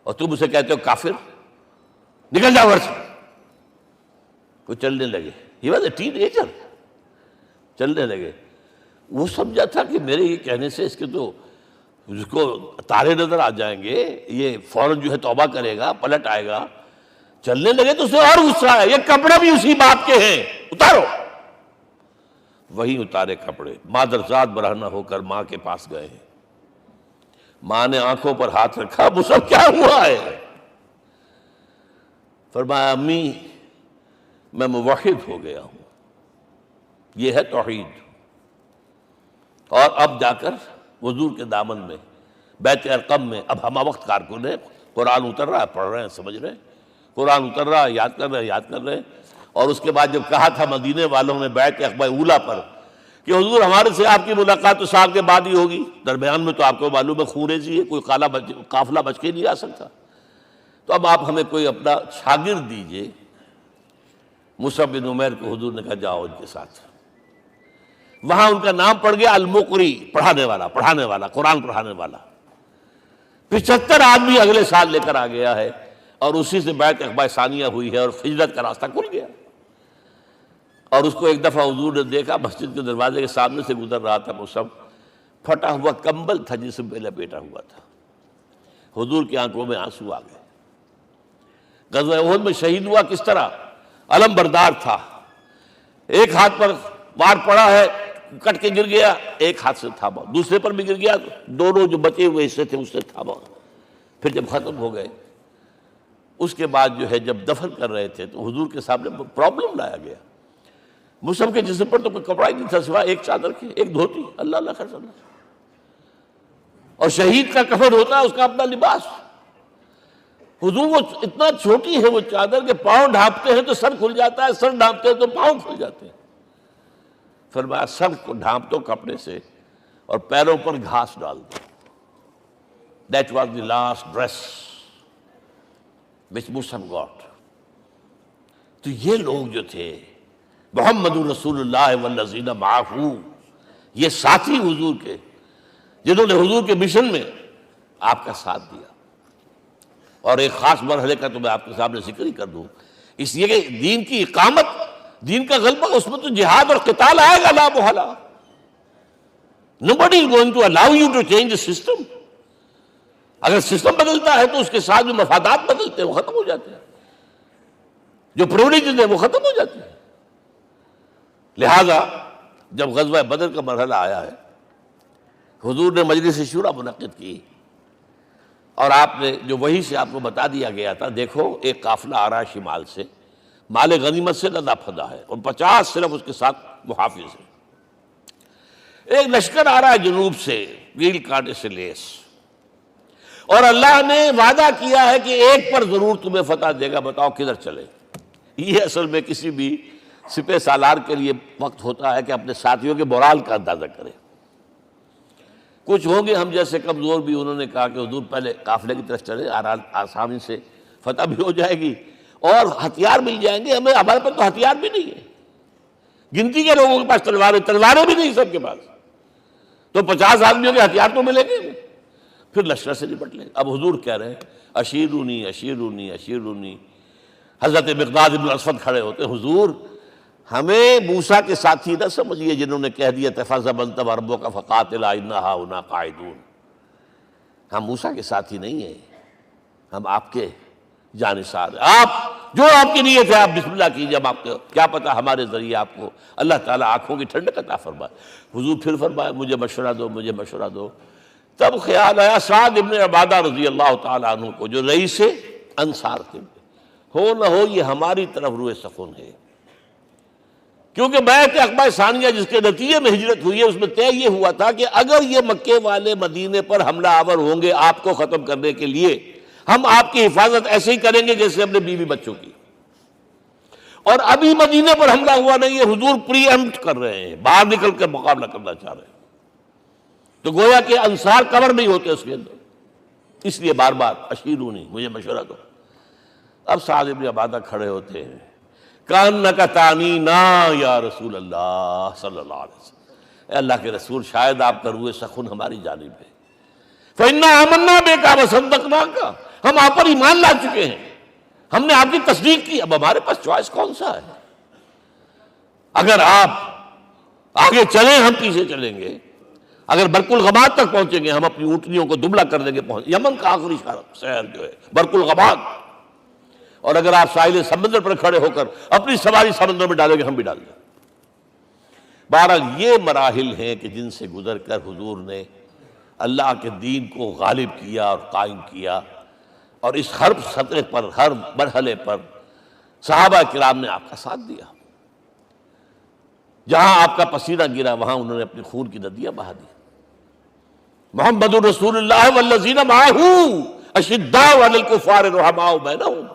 اور تم اسے کہتے ہو کافر، نکل جاؤ گھر سے۔ وہ چلنے لگے، یہ بات ہے ٹین ایجر، چلنے لگے۔ وہ سمجھا تھا کہ میرے یہ کہنے سے اس کے تو اس کو تارے نظر آ جائیں گے، یہ فوراً جو ہے توبہ کرے گا، پلٹ آئے گا۔ چلنے لگے تو اسے اور غصہ آیا، یہ کپڑے بھی اسی باپ کے ہیں، اتارو۔ وہی اتارے کپڑے، مادرزاد برہنہ ہو کر ماں کے پاس گئے ہیں۔ ماں نے آنکھوں پر ہاتھ رکھا، مصعب کیا ہوا ہے؟ فرمایا امی میں موحد ہو گیا ہوں، یہ ہے توحید۔ اور اب جا کر حضور کے دامن میں بیت ارقم میں اب ہمہ وقت کارکن ہے، قرآن اتر رہا ہے، پڑھ رہے ہیں، سمجھ رہے ہیں، قرآن اتر رہا ہے، یاد کر رہے ہیں۔ اور اس کے بعد جب کہا تھا مدینے والوں نے بیعت عقبہ اولیٰ پر کہ حضور ہمارے سے آپ کی ملاقات تو سال کے بعد ہی ہوگی، درمیان میں تو آپ کو معلوم ہے خونریزی ہے، کوئی قافلہ بچ کے نہیں آ سکتا، تو اب آپ ہمیں کوئی اپنا شاگرد دیجئے۔ مصعب بن عمیر کو حضور نے کہا جاؤ ان کے ساتھ۔ وہاں ان کا نام پڑ گیا المقری، پڑھانے والا، قرآن پڑھانے والا۔ 75 آدمی اگلے سال لے کر آ گیا ہے، اور اسی سے بیعت عقبہ ثانیہ ہوئی ہے، اور ہجرت کا راستہ کھل گیا۔ اور اس کو ایک دفعہ حضور نے دیکھا، مسجد کے دروازے کے سامنے سے گزر رہا تھا مصعب، پھٹا ہوا کمبل تھا جس میں لپیٹا ہوا تھا۔ حضور کی آنکھوں میں آنسو آ گئے۔ غزوہ احد میں شہید ہوا کس طرح؟ علم بردار تھا، ایک ہاتھ پر وار پڑا ہے، کٹ کے گر گیا، ایک ہاتھ سے تھاما، دوسرے پر بھی گر گیا، دونوں جو بچے ہوئے حصے تھے اس سے تھاما۔ پھر جب ختم ہو گئے، اس کے بعد جو ہے جب دفن کر رہے تھے تو حضور کے سامنے پرابلم لایا گیا۔ مصعب کے جسم پر تو کوئی کپڑا ہی نہیں تھا سوائے ایک چادر کے، ایک دھوتی، اللہ اللہ خیر اللہ۔ اور شہید کا کفن ہوتا ہے اس کا اپنا لباس۔ حضور وہ اتنا چھوٹی ہے وہ چادر کہ پاؤں ڈھانپتے ہیں تو سر کھل جاتا ہے، سر ڈھانپتے ہیں تو پاؤں کھل جاتے ہیں۔ فرمایا سر کو ڈھانپ دو کپڑے سے اور پیروں پر گھاس ڈال دو۔ That was the last dress which Mus'ab got۔ تو یہ لوگ جو تھے محمد رسول اللہ والذین معہ، یہ ساتھی حضور کے جنہوں نے حضور کے مشن میں آپ کا ساتھ دیا۔ اور ایک خاص مرحلے کا تو میں آپ کے سامنے ذکر ہی کر دوں، اس لیے کہ دین کی اقامت، دین کا غلبہ، اس میں تو جہاد اور قتال آئے گا لا محالہ۔ Nobody is going to allow you to change the system۔ اگر سسٹم بدلتا ہے تو اس کے ساتھ جو مفادات بدلتے ہیں وہ ختم ہو جاتے ہیں، جو پرولیجز ہیں وہ ختم ہو جاتے ہیں۔ لہذا جب غزوہ بدر کا مرحلہ آیا ہے، حضور نے مجلس شورا منعقد کی، اور آپ نے جو وہی سے آپ کو بتا دیا گیا تھا، دیکھو ایک قافلہ آ رہا ہے شمال سے، مال غنیمت سے لدا پھدا ہے، اور 50 صرف اس کے ساتھ محافظ ہیں۔ ایک لشکر آ رہا ہے جنوب سے، ریل کانٹے سے لیس، اور اللہ نے وعدہ کیا ہے کہ ایک پر ضرور تمہیں فتح دے گا، بتاؤ کدھر چلے۔ یہ اصل میں کسی بھی سپہ سالار کے لیے وقت ہوتا ہے کہ اپنے ساتھیوں کے مورال کا اندازہ کرے۔ کچھ ہوں گے ہم جیسے کمزور بھی، انہوں نے کہا کہ حضور پہلے قافلے کی طرف چلے، آسانی سے فتح بھی ہو جائے گی اور ہتھیار مل جائیں گے ہمیں، ہمارے پاس تو ہتھیار بھی نہیں ہے، گنتی کے لوگوں کے پاس تلواریں بھی نہیں سب کے پاس، تو 50 آدمیوں کے ہتھیار تو ملیں گے، پھر لشکر سے نپٹ لیں گے۔ اب حضور کہہ رہے ہیں اشیرونی اشیرونی اشیرونی، حضرت مقداد بن اسود کھڑے ہوتے ہیں، حضور ہمیں موسیٰ کے ساتھی نہ سمجھیے جنہوں نے کہہ دیا فَاذْهَبْ أَنْتَ وَرَبُّكَ فَقَاتِلَا إِنَّا هَاهُنَا قَاعِدُونَ. ہم موسیٰ کے ساتھی نہیں ہیں، ہم آپ کے جانثار ہیں. آپ جو آپ کی نیت ہے آپ بسم اللہ کیجیے. اب آپ کو کیا پتا ہمارے ذریعے آپ کو اللہ تعالیٰ آنکھوں کی ٹھنڈک عطا فرمائے. حضور پھر فرمائے مجھے مشورہ دو، مجھے مشورہ دو. تب خیال آیا سعد ابن عبادہ رضی اللہ تعالیٰ عنہ کو، جو رئیس انصار تھے، ہو نہ ہو یہ ہماری طرف روئے سخن ہے، کیونکہ بیعت عقبہ ثانیہ جس کے نتیجے میں ہجرت ہوئی ہے اس میں طے یہ ہوا تھا کہ اگر یہ مکے والے مدینے پر حملہ آور ہوں گے آپ کو ختم کرنے کے لیے، ہم آپ کی حفاظت ایسے ہی کریں گے جیسے اپنے بیوی بچوں کی. اور ابھی مدینے پر حملہ ہوا نہیں ہے، حضور پری ایمپٹ کر رہے ہیں، باہر نکل کر مقابلہ کرنا چاہ رہے ہیں. تو گویا کہ انصار کور نہیں ہوتے اس کے اندر، اس لیے بار بار اشیرونی، مجھے مشورہ دو. اب سعد بن عبادہ کھڑے ہوتے ہیں، کانک تعنینا یا رسول اللہ صلی اللہ علیہ وسلم، اے اللہ کے رسول شاید آپ کا روئے سخن ہماری جانب ہے. فَإِنَّا آمَنَّا بِكَ وَصَدَّقْنَاكَ، ہم آپ پر ایمان لا چکے ہیں، ہم نے آپ کی تصدیق کی، اب ہمارے پاس چوائس کون سا ہے؟ اگر آپ آگے چلیں ہم پیچھے چلیں گے، اگر برق الغماد تک پہنچیں گے ہم اپنی اونٹنیوں کو دبلا کر دیں گے. یمن کا آخری شہر جو ہے برق الغماد، اور اگر آپ ساحل سمندر پر کھڑے ہو کر اپنی سواری سمندر میں ڈالیں گے ہم بھی ڈال دیں. بہرحال یہ مراحل ہیں کہ جن سے گزر کر حضور نے اللہ کے دین کو غالب کیا اور قائم کیا، اور اس ہر سطح پر، ہر مرحلے پر صحابہ کرام نے آپ کا ساتھ دیا. جہاں آپ کا پسینہ گرا وہاں انہوں نے اپنی خون کی ندیاں بہا دی. محمد رسول اللہ والذین معہ اشداء علی الکفار رحماء بینہم،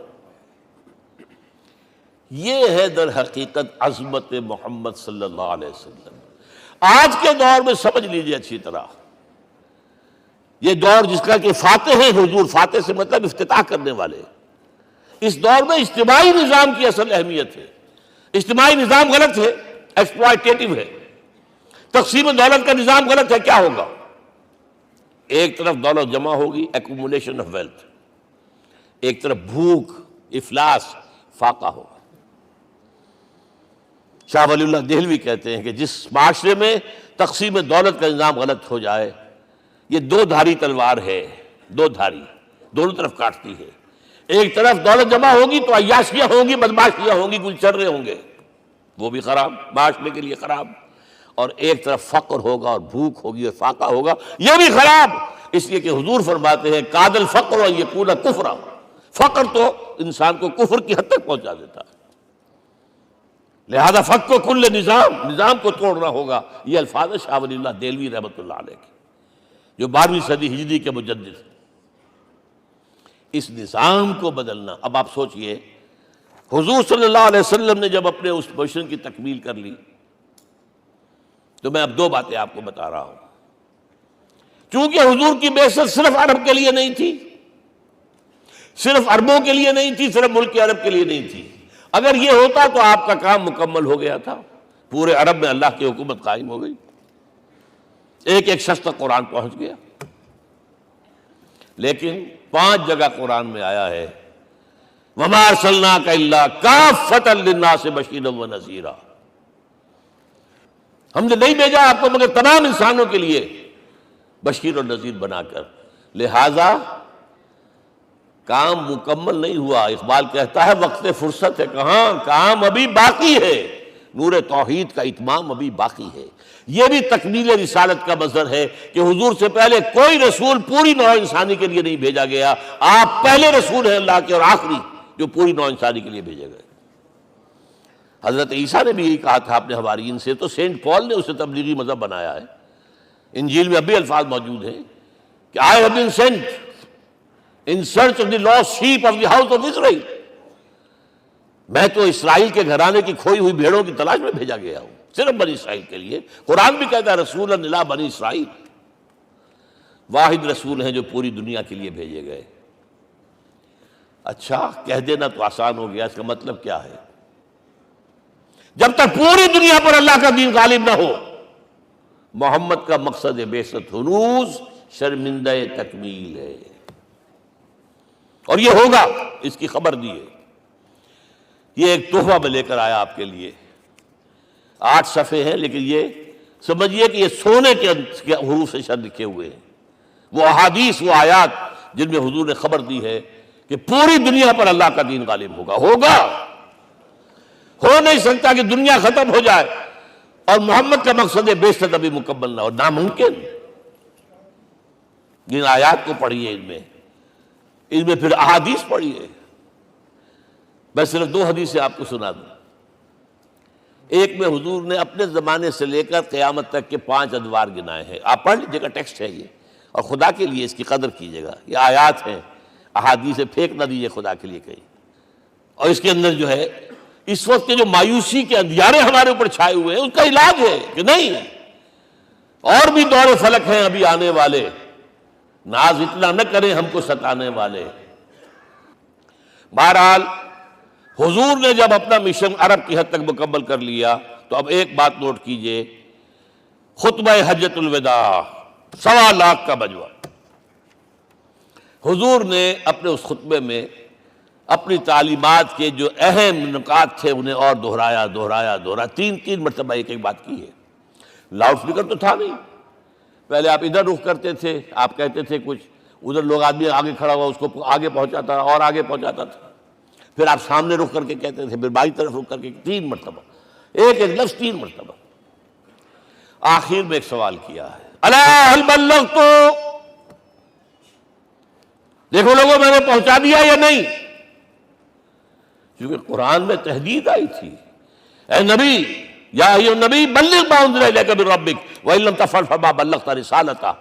یہ ہے در حقیقت عظمت محمد صلی اللہ علیہ وسلم. آج کے دور میں سمجھ لیجئے اچھی طرح، یہ دور جس کا کہ فاتح ہیں حضور، فاتح سے مطلب افتتاح کرنے والے، اس دور میں اجتماعی نظام کی اصل اہمیت ہے. اجتماعی نظام غلط ہے، ایکسپلائٹیٹو ہے. تقسیم دولت کا نظام غلط ہے. کیا ہوگا؟ ایک طرف دولت جمع ہوگی، ایکومولیشن آف ویلتھ، ایک طرف بھوک، افلاس، فاقہ ہوگا. شاہ ولی اللہ دہلوی کہتے ہیں کہ جس معاشرے میں تقسیم دولت کا نظام غلط ہو جائے، یہ دو دھاری تلوار ہے، دو دھاری دونوں طرف کاٹتی ہے. ایک طرف دولت جمع ہوگی تو عیاشیاں ہوں گی، بدماشیاں ہوں گی، کچھ چرے ہوں گے، وہ بھی خراب، معاشرے کے لیے خراب. اور ایک طرف فقر ہوگا اور بھوک ہوگی اور فاقہ ہوگا، یہ بھی خراب. اس لیے کہ حضور فرماتے ہیں کاد الفقر ان یکون کفرا، فقر تو انسان کو کفر کی حد تک پہنچا دیتا ہے. لہذا فقر کو کل نظام کو توڑنا ہوگا. یہ الفاظ ہے شاہ ولی اللہ دہلوی رحمۃ اللہ علیہ کے، جو 12ویں صدی ہجری کے مجدد. اس نظام کو بدلنا. اب آپ سوچئے حضور صلی اللہ علیہ وسلم نے جب اپنے اس مشن کی تکمیل کر لی، تو میں اب دو باتیں آپ کو بتا رہا ہوں. چونکہ حضور کی بعثت صرف عرب کے لیے نہیں تھی، صرف عربوں کے لیے نہیں تھی، صرف ملک عرب کے لیے نہیں تھی. اگر یہ ہوتا تو آپ کا کام مکمل ہو گیا تھا، پورے عرب میں اللہ کی حکومت قائم ہو گئی، ایک ایک شخص تک قرآن پہنچ گیا. لیکن 5 جگہ قرآن میں آیا ہے وَمَا أَرْسَلْنَاكَ إِلَّا كَافَّةً لِلنَّاسِ بَشِيرًا وَنَذِيرًا، ہم نے نہیں بھیجا آپ کو مگر تمام انسانوں کے لیے بشیر اور نذیر بنا کر. لہذا کام مکمل نہیں ہوا. اقبال کہتا ہے وقت فرصت ہے کہاں، کام ابھی باقی ہے، نور توحید کا اتمام ابھی باقی ہے. یہ بھی تکمیل رسالت کا مظہر ہے کہ حضور سے پہلے کوئی رسول پوری نوع انسانی کے لیے نہیں بھیجا گیا. آپ پہلے رسول ہیں اللہ کے اور آخری جو پوری نوع انسانی کے لیے بھیجے گئے. حضرت عیسیٰ نے بھی یہی کہا تھا اپنے حواریین سے، تو سینٹ پال نے اسے تبلیغی مذہب بنایا ہے. انجیل میں اب بھی الفاظ موجود ہیں کہ I have been sent in search of the lost sheep of the house of Israel. میں تو اسرائیل کے گھرانے کی کھوئی ہوئی بھیڑوں کی تلاش میں بھیجا گیا ہوں، صرف بنی اسرائیل کے لیے. قرآن بھی کہتا ہے رسولا الی بنی اسرائیل، واحد رسول ہیں جو پوری دنیا کے لیے بھیجے گئے. اچھا کہہ دینا تو آسان ہو گیا، اس کا مطلب کیا ہے؟ جب تک پوری دنیا پر اللہ کا دین غالب نہ ہو، محمد کا مقصد بعثت ہنوز شرمندہ تکمیل ہے، اور یہ ہوگا، اس کی خبر دی ہے. یہ ایک تحفہ میں لے کر آیا آپ کے لیے. 8 صفحے ہیں، لیکن یہ سمجھیے کہ یہ سونے کے حروف سے شر لکھے ہوئے ہیں، وہ احادیث، وہ آیات جن میں حضور نے خبر دی ہے کہ پوری دنیا پر اللہ کا دین غالب ہوگا۔ ہو نہیں سکتا کہ دنیا ختم ہو جائے اور محمد کا مقصد بعثت ابھی مکمل نہ ہو، ناممکن۔ جن آیات کو پڑھیے، ان میں پھر احادیث پڑھیے۔ میں صرف 2 حدیثیں آپ کو سنا دوں۔ ایک میں حضور نے اپنے زمانے سے لے کر قیامت تک کے 5 ادوار گنائے ہیں، آپ پڑھ لیجیے گا، ٹیکسٹ ہے یہ، اور خدا کے لیے اس کی قدر کیجیے گا، یہ آیات ہیں، احادیث پھینک نہ دیجیے خدا کے لیے کہیں۔ اور اس کے اندر جو ہے اس وقت کے جو مایوسی کے اندھیارے ہمارے اوپر چھائے ہوئے ہیں، ان کا علاج ہے کہ نہیں، اور بھی دور فلک ہیں ابھی آنے والے، ناز اتنا نہ کریں ہم کو ستانے والے۔ بہرحال حضور نے جب اپنا مشن عرب کی حد تک مکمل کر لیا تو اب ایک بات نوٹ کیجئے، خطبہ حجۃ الوداع 1.25 لاکھ کا مجمع، حضور نے اپنے اس خطبے میں اپنی تعلیمات کے جو اہم نکات تھے انہیں اور دہرایا 3 مرتبہ ایک بات کی ہے۔ لاؤڈ سپیکر تو تھا نہیں، پہلے آپ ادھر رخ کرتے تھے، آپ کہتے تھے کچھ، ادھر لوگ آدمی آگے کھڑا ہوا اس کو آگے پہنچاتا اور آگے پہنچاتا تھا، پھر آپ سامنے رخ کر کے کہتے تھے، پھر بائیں طرف رخ کر کے 3 مرتبہ، ایک لفظ 3 مرتبہ۔ آخر میں ایک سوال کیا ہے، الا هل بلغت، دیکھو لوگوں میں نے پہنچا دیا یا نہیں؟ کیونکہ قرآن میں تحدید آئی تھی، اے نبی، یا ایھا النبی بلغ ما انزل الیک من ربک وان لم تفعل فما بلغت رسالتہ،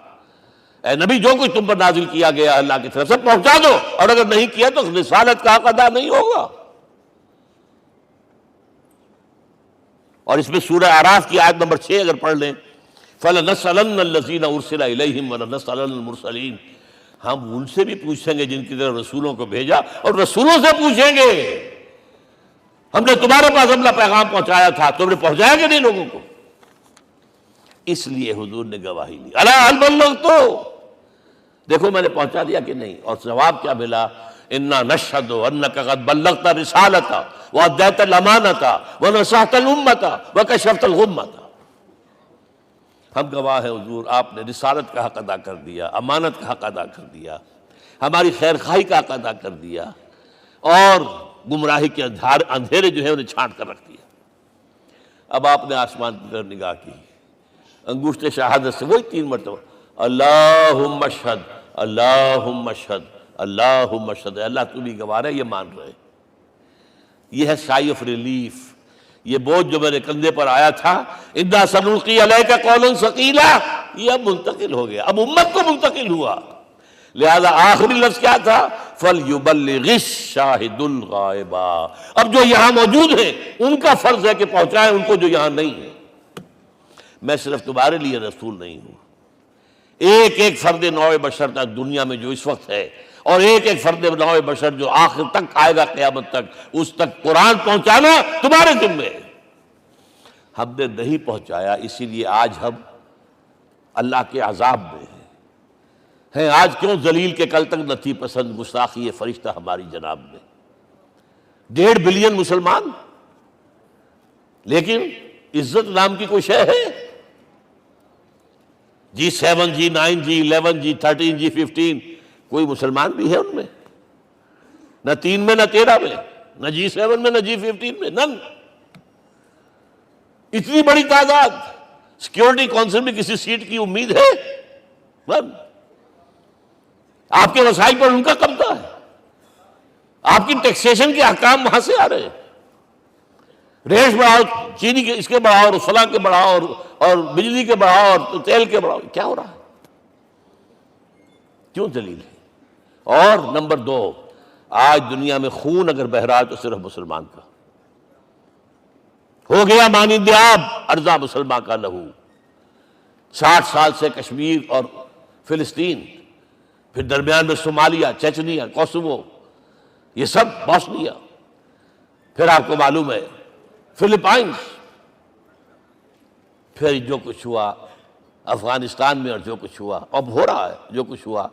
اے نبی جو کچھ تم پر نازل کیا گیا اللہ کی طرف سے پہنچا دو، اور اگر نہیں کیا تو رسالت کا حق ادا نہیں ہوگا۔ اور اس میں سورہ اعراف کی آیت نمبر 6 اگر پڑھ لیں، فَلَنَسْأَلَنَّ الَّذِينَ أُرْسِلَ إِلَيْهِمْ وَلَنَسْأَلَنَّ الْمُرْسَلِينَ، ہم ان سے بھی پوچھیں گے جن کی طرف رسولوں کو بھیجا، اور رسولوں سے پوچھیں گے ہم نے تمہارے پاس اپنا پیغام پہنچایا تھا، تم نے پہنچایا کہ نہیں لوگوں کو؟ اس لیے حضور نے گواہی لی، الا هل بلغت، دیکھو میں نے پہنچا دیا کہ نہیں؟ اور جواب کیا ملا؟ انا نشہد انک قد بلغت رسالۃ وادیت الامانۃ ونصحت الامۃ وکشفت الغمۃ، ہم گواہ ہیں حضور آپ نے رسالت کا حق ادا کر دیا، امانت کا حق ادا کر دیا، ہماری خیر خواہی کا حق ادا کر دیا، اور گمراہی کے اندھیرے جو ہے انہیں چھانٹ کر رکھ دیا۔ اب آپ نے آسمان کی طرف نگاہ کی، انگشت شہادت سے وہی 3 مرتبہ، اللہم اشہد اللہم اشہد اللہم اشہد، اللہ تو بھی گواہ ہے، یہ مان رہے۔ یہ ہے سائی آف ریلیف، یہ بوجھ جو میرے کندھے پر آیا تھا، انا سنلقی علیک قولا ثقیلا، یہ اب منتقل ہو گیا، اب امت کو منتقل ہوا۔ لہذا آخری لفظ کیا تھا؟ فَلْيُبَلِّغِ الشَّاهِدُ الْغَائِبَ، اب جو یہاں موجود ہیں ان کا فرض ہے کہ پہنچائیں ان کو جو یہاں نہیں ہے۔ میں صرف تمہارے لیے رسول نہیں ہوں، ایک فرد نوع بشر تک دنیا میں جو اس وقت ہے، اور ایک فرد نوع بشر جو آخر تک آئے گا قیامت تک، اس تک قرآن پہنچانا تمہارے ذمہ ہے۔ ہم نے نہیں پہنچایا، اسی لیے آج ہم اللہ کے عذاب میں ہیں۔ آج کیوں ذلیل کے کل تک نہ تھی پسند گستاخی فرشتہ ہماری جناب میں، 1.5 بلین مسلمان، لیکن عزت نام کی کوئی شے ہے؟ G7 G9 G11 G13 G15 کوئی مسلمان بھی ہے ان میں؟ نہ 3 میں نہ 13 میں، نہ G7 میں نہ G15 میں، نن۔ اتنی بڑی تعداد، سیکیورٹی کونسل میں کسی سیٹ کی امید ہے؟ نن۔ آپ کے وسائل پر ان کا قبضہ ہے، آپ کی ٹیکسیشن کے احکام وہاں سے آ رہے ہیں، ریٹ بڑھاؤ، چینی کے اس کے بڑھاؤ، اور فلاں کے بڑھاؤ، اور بجلی کے بڑھاؤ، اور تیل کے بڑھاؤ، کیا ہو رہا ہے؟ کیوں ذلیل ہے؟ اور نمبر 2، آج دنیا میں خون اگر بہ رہا ہے تو صرف مسلمان کا ہو گیا، مانند آب ارزاں مسلمان کا لہو۔ 60 سال سے کشمیر اور فلسطین، پھر درمیان میں صومالیہ، چچنیا، کوسوو، یہ سب بوسنیا، پھر آپ کو معلوم ہے فلپائنس، پھر جو کچھ ہوا افغانستان میں، اور جو کچھ ہوا اب ہو رہا ہے، جو کچھ ہوا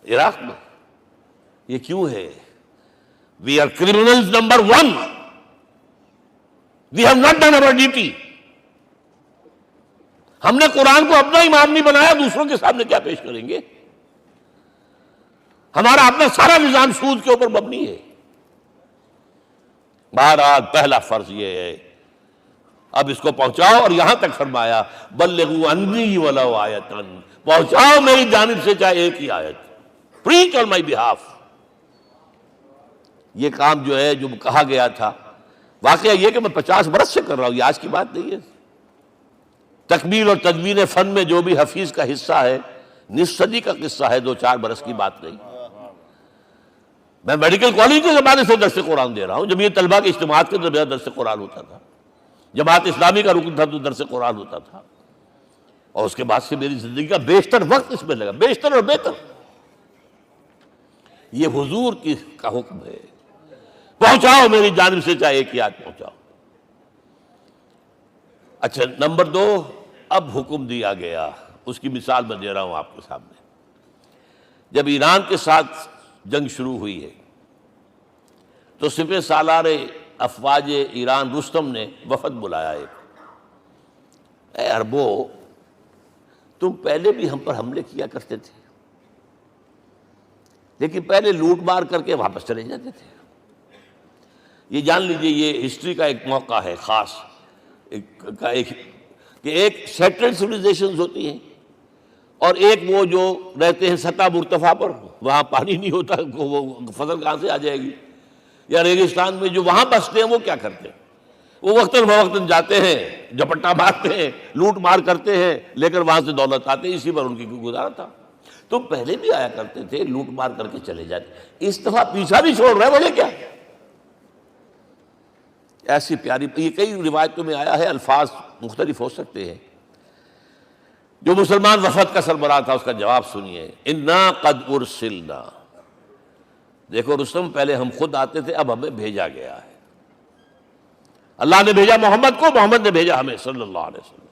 عراق میں۔ یہ کیوں ہے؟ We are criminals number 1، We have not done our duty. ہم نے قرآن کو اپنا امام نہیں بنایا، دوسروں کے سامنے کیا پیش کریں گے؟ ہمارا اپنا سارا نظام سود کے اوپر مبنی ہے۔ بہرحال پہلا فرض یہ ہے اب اس کو پہنچاؤ، اور یہاں تک فرمایا بلغوا عنی ولو آیۃ، پہنچاؤ میری جانب سے چاہے ایک ہی آیت، preach on my behalf۔ یہ کام جو ہے جو کہا گیا تھا، واقعہ یہ کہ میں 50 برس سے کر رہا ہوں، یہ آج کی بات نہیں ہے۔ تکمیل اور تدوین فن میں جو بھی حفیظ کا حصہ ہے، نصف صدی کا قصہ ہے، 2-4 برس کی بات نہیں۔ میں میڈیکل کالج کے زمانے سے درس قرآن دے رہا ہوں، جب یہ طلبہ کے اجتماعات کے درمیان درس قرآن ہوتا تھا، جماعت اسلامی کا رکن تھا تو درس قرآن ہوتا تھا، اور اس کے بعد سے میری زندگی کا بیشتر وقت اس میں لگا، بیشتر اور بہتر۔ یہ حضور کا حکم ہے، پہنچاؤ میری جانب سے چاہے ایک یاد پہنچاؤ۔ اچھا، نمبر 2، اب حکم دیا گیا، اس کی مثال میں دے رہا ہوں آپ کے سامنے۔ جب ایران کے ساتھ جنگ شروع ہوئی ہے تو سپہ سالار افواج ایران رستم نے وفد بلایا ایک، اے عربو، تم پہلے بھی ہم پر حملے کیا کرتے تھے، لیکن پہلے لوٹ مار کر کے واپس چلے جاتے تھے۔ یہ جان لیجئے یہ ہسٹری کا ایک موقع ہے خاص، کہ ایک سیٹلڈ سویلائزیشنز ہوتی ہیں اور ایک وہ جو رہتے ہیں سطح مرتفع پر، وہاں پانی نہیں ہوتا، وہ فصل کہاں سے آ جائے گی، یا ریگستان میں جو وہاں بستے ہیں وہ کیا کرتے ہیں؟ وہ وقتاً فوقتاً جاتے ہیں، جھپٹا مارتے ہیں، لوٹ مار کرتے ہیں، لے کر وہاں سے دولت آتے ہیں، اسی پر ان کی گزارا تھا۔ تم پہلے بھی آیا کرتے تھے، لوٹ مار کر کے چلے جاتے، اس دفعہ پیچھا بھی چھوڑ رہے، وجہ کیا؟ ایسی پیاری، یہ کئی روایتوں میں آیا ہے، الفاظ مختلف ہو سکتے ہیں۔ جو مسلمان وفد کا سربراہ تھا اس کا جواب سنیے، انا قد ارسلنا، دیکھو رستم، پہلے ہم خود آتے تھے، اب ہمیں بھیجا گیا ہے، اللہ نے بھیجا محمد کو، محمد نے بھیجا ہمیں صلی اللہ علیہ وسلم۔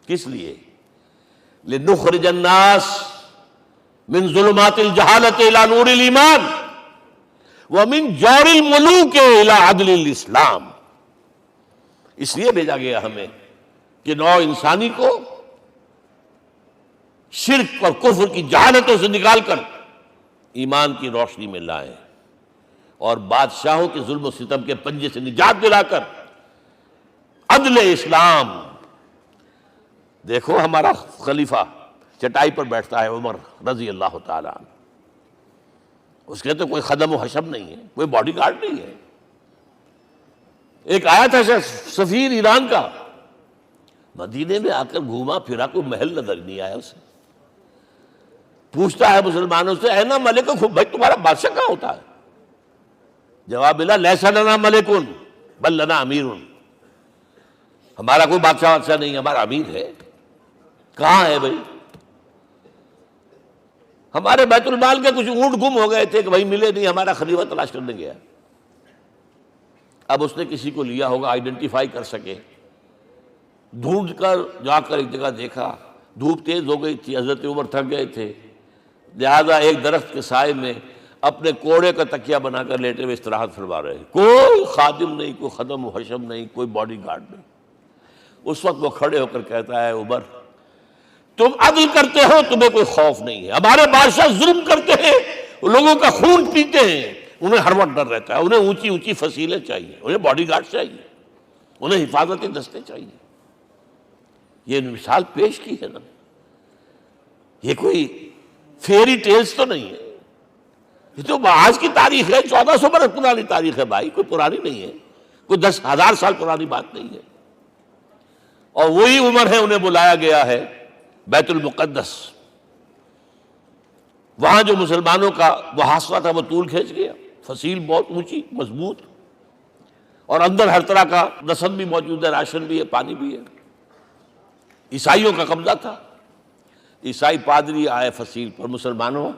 کس لیے؟ لنخرج الناس من ظلمات الجہالت الی نور الایمان ومن جور الملوک الی عدل الاسلام۔ اس لیے بھیجا گیا ہمیں کہ نوع انسانی کو شرک اور کفر کی جہالتوں سے نکال کر ایمان کی روشنی میں لائیں، اور بادشاہوں کے ظلم و ستم کے پنجے سے نجات دلا کر عدل اسلام۔ دیکھو ہمارا خلیفہ چٹائی پر بیٹھتا ہے، عمر رضی اللہ تعالیٰ عنہ، اس کے تو کوئی خدم و حشم نہیں ہے، کوئی باڈی گارڈ نہیں ہے۔ ایک آیا تھا سفیر ایران کا، مدینے میں آ کر گھوما پھرا، کوئی محل نظر نہیں آیا اسے، پوچھتا ہے مسلمانوں سے، اے نا ملک، بھائی تمہارا بادشاہ کہاں ہوتا ہے؟ جواب ملا، لیس لنا ملکن بل لنا امیر، ہمارا کوئی بادشاہ نہیں، ہمارا امیر ہے۔ کہاں ہے بھائی؟ ہمارے بیت المال کے کچھ اونٹ گم ہو گئے تھے کہ بھائی ملے نہیں، ہمارا خلیفہ تلاش کرنے گیا۔ اب اس نے کسی کو لیا ہوگا، آئیڈینٹیفائی کر سکے، ڈھونڈ کر جا کر ایک جگہ دیکھا، دھوپ تیز ہو گئی تھی، حضرت عمر تھک گئے تھے، لہذا ایک درخت کے سائے میں اپنے کوڑے کا تکیہ بنا کر لیٹے ہوئے استراحت فرما رہے، کوئی خادم نہیں، کوئی خدم و حشم نہیں، کوئی باڈی گارڈ نہیں۔ اس وقت وہ کھڑے ہو کر کہتا ہے، عمر تم عدل کرتے ہو، تمہیں کوئی خوف نہیں ہے، ہمارے بادشاہ ظلم کرتے ہیں، لوگوں کا خون پیتے ہیں، انہیں ہر وقت ڈر رہتا ہے، انہیں اونچی اونچی فصیلیں چاہیے، انہیں باڈی گارڈ چاہیے، انہیں حفاظتی دستے چاہیے۔ یہ مثال پیش کی ہے نا، یہ کوئی فیری ٹیلز تو نہیں ہے، یہ تو آج کی تاریخ ہے، 1400 برس پرانی تاریخ ہے بھائی، کوئی پرانی نہیں ہے، کوئی 10,000 سال پرانی بات نہیں ہے۔ اور وہی عمر ہے، انہیں بلایا گیا ہے بیت المقدس، وہاں جو مسلمانوں کا محاصرہ تھا وہ طول کھینچ گیا، فصیل بہت اونچی مضبوط، اور اندر ہر طرح کا رسد بھی موجود ہے، راشن بھی ہے، پانی بھی ہے۔ عیسائیوں کا قبضہ تھا، عیسائی پادری آئے فصیل پر، مسلمانوں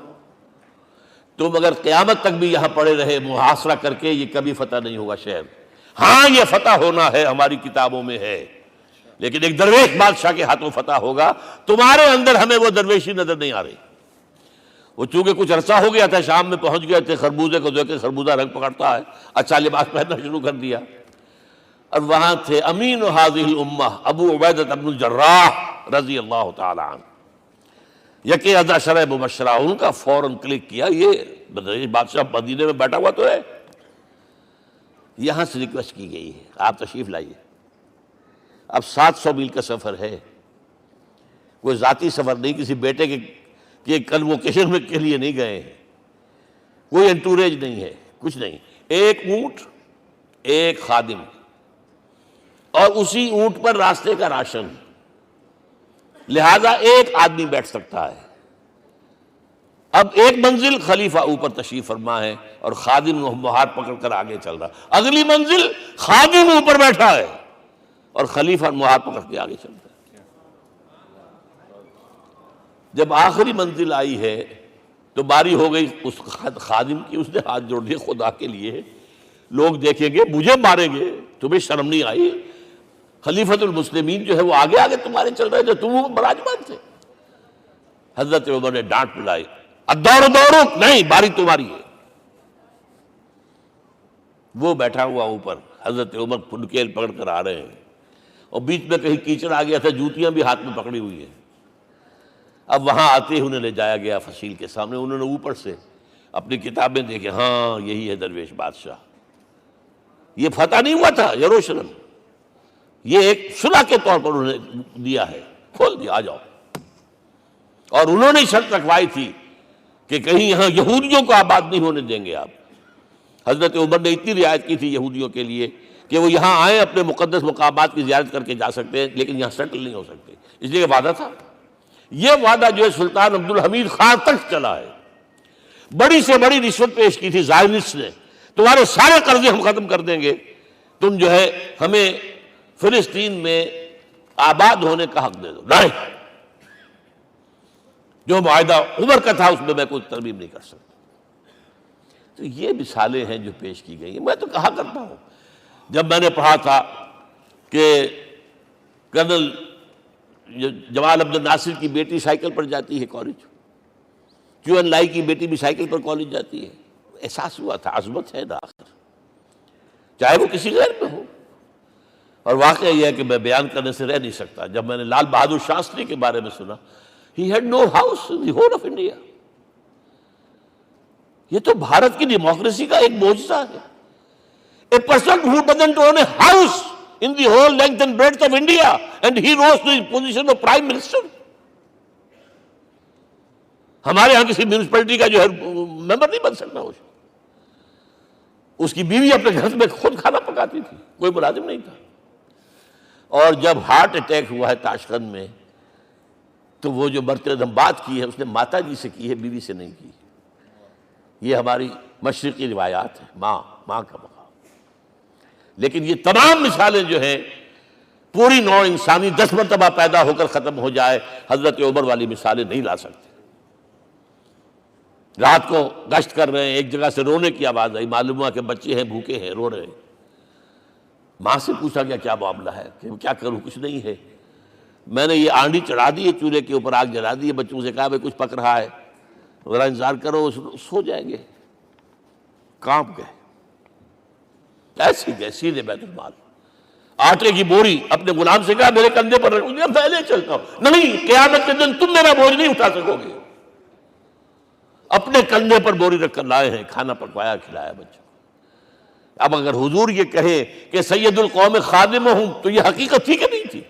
تم اگر قیامت تک بھی یہاں پڑے رہے محاصرہ کر کے، یہ کبھی فتح نہیں ہوگا شہر، ہاں یہ فتح ہونا ہے، ہماری کتابوں میں ہے، لیکن ایک درویش بادشاہ کے ہاتھوں فتح ہوگا، تمہارے اندر ہمیں وہ درویشی نظر نہیں آ رہی۔ وہ چونکہ کچھ عرصہ ہو گیا تھا، شام میں پہنچ گئے تھے، خربوزے کو دیکھ کے خربوزہ رنگ پکڑتا ہے، اچھا لباس پہننا شروع کر دیا، اور وہاں تھے امین هذه الامہ ابو عبیدہ بن الجراح رضی اللہ تعالی عنہ، یکی ازا شرح مبشرہ، ان کا فوراً کلک کیا، یہ بادشاہ مدینے میں بیٹھا ہوا تو ہے، یہاں سے ریکویسٹ کی گئی ہے آپ تشریف لائیے۔ اب 700 میل کا سفر ہے، کوئی ذاتی سفر نہیں، کسی بیٹے کے کنووکیشن میں کے لیے نہیں گئے ہیں، کوئی انٹوریج نہیں ہے، کچھ نہیں، ایک اونٹ، ایک خادم، اور اسی اونٹ پر راستے کا راشن، لہذا ایک آدمی بیٹھ سکتا ہے۔ اب ایک منزل خلیفہ اوپر تشریف فرما ہے اور خادم ہاتھ پکڑ کر آگے چل رہا، اگلی منزل خادم اوپر بیٹھا ہے اور خلیفہ ہاتھ پکڑ کے آگے چل رہا ہے۔ جب آخری منزل آئی ہے تو باری ہو گئی اس خادم کی، اس نے ہاتھ جوڑ دیے، خدا کے لیے لوگ دیکھیں گے، مجھے ماریں گے، تمہیں شرم نہیں آئی؟ خلیفۃ المسلمین جو ہے وہ آگے آگے تمہارے چل رہے تھے، تم وہ براجمان تھے۔ حضرت عمر نے ڈانٹ پلائی، الدور دورک، نہیں، باری تمہاری ہے۔ وہ بیٹھا ہوا اوپر، حضرت عمر پھنکیل پکڑ کر آ رہے ہیں، اور بیچ میں کہیں کیچڑ آ گیا تھا، جوتیاں بھی ہاتھ میں پکڑی ہوئی ہیں۔ اب وہاں آتے ہی انہیں لے جایا گیا فصیل کے سامنے، انہوں نے اوپر سے اپنی کتابیں دیکھیں، ہاں یہی ہے درویش بادشاہ، یہ فتح نہیں ہوا تھا یروشلم، یہ ایک صلح کے طور پر انہوں نے دیا ہے، کھول دیا، آ جاؤ۔ اور انہوں نے شرط رکھوائی تھی کہ کہیں یہاں یہودیوں کو آباد نہیں ہونے دیں گے آپ۔ حضرت عمر نے اتنی رعایت کی تھی یہودیوں کے لیے کہ وہ یہاں آئیں، اپنے مقدس مقامات کی زیارت کر کے جا سکتے ہیں، لیکن یہاں سیٹل نہیں ہو سکتے، اس لیے وعدہ تھا۔ یہ وعدہ جو ہے سلطان عبدالحمید خان تک چلا ہے، بڑی سے بڑی رشوت پیش کی تھی زائنسٹ نے، تمہارے سارے قرضے ہم ختم کر دیں گے، تم جو ہے ہمیں فلسطین میں آباد ہونے کا حق دے دو۔ نہیں، جو معاہدہ عمر کا تھا اس میں میں کوئی ترمیم نہیں کر سکتا۔ تو یہ مثالیں ہیں جو پیش کی گئی ہیں۔ میں تو کہا کرتا ہوں، جب میں نے پڑھا تھا کہ کرنل جمال عبد الناصر کی بیٹی سائیکل پر جاتی ہے کالج، کیو این لائی کی بیٹی بھی سائیکل پر کالج جاتی ہے، احساس ہوا تھا عظمت ہے نا آخر، چاہے وہ کسی غیر میں ہو۔ اور واقعہ یہ ہے کہ میں بیان کرنے سے رہ نہیں سکتا، جب میں نے لال بہادر شاستری کے بارے میں سنا، he had no house in the whole of India۔ یہ تو بھارت کی ڈیموکریسی کا ایک معجزہ ہے۔ A person who doesn't own a house in the whole length and breadth of India and he rose to the position of prime minister۔ ہمارے ہاں کسی میونسپلٹی کا جو ہے ممبر نہیں بن سکتا، اس کی بیوی اپنے گھر میں خود کھانا پکاتی تھی، کوئی ملازم نہیں تھا۔ اور جب ہارٹ اٹیک ہوا ہے تاشقند میں، تو وہ جو مرتے دم بات کی ہے اس نے ماتا جی سے کی ہے، بیوی سے نہیں کی۔ یہ ہماری مشرقی روایات ہیں، ماں کا مقام۔ لیکن یہ تمام مثالیں جو ہیں، پوری نوع انسانی 10 مرتبہ پیدا ہو کر ختم ہو جائے، حضرت عمر والی مثالیں نہیں لا سکتے۔ رات کو گشت کر رہے ہیں، ایک جگہ سے رونے کی آواز آئی، معلوم ہوا کہ بچے ہیں، بھوکے ہیں، رو رہے ہیں۔ ماں سے پوچھا گیا کیا معاملہ ہے، کہ کیا کروں، کچھ نہیں ہے، میں نے یہ آنڈی چڑھا دی ہے، چولہے کے اوپر آگ جلا دی ہے، بچوں سے کہا بھائی کچھ پک رہا ہے، ذرا انتظار کرو، سو جائیں گے۔ کانپ گئے، ایسی گئے سیدھے بیت المال، آٹے کی بوری اپنے غلام سے کہا میرے کندھے پر رکھ، میں پہلے چلتا ہوں۔ نہیں، قیامت کے دن تم میرا بوجھ نہیں اٹھا سکو گے۔ اپنے کندھے پر بوری رکھ کر لائے ہیں، کھانا پکوایا، کھلایا بچوں۔ اب اگر حضور یہ کہے کہ سید القوم خادمہم، تو یہ حقیقت تھی کہ نہیں تھی؟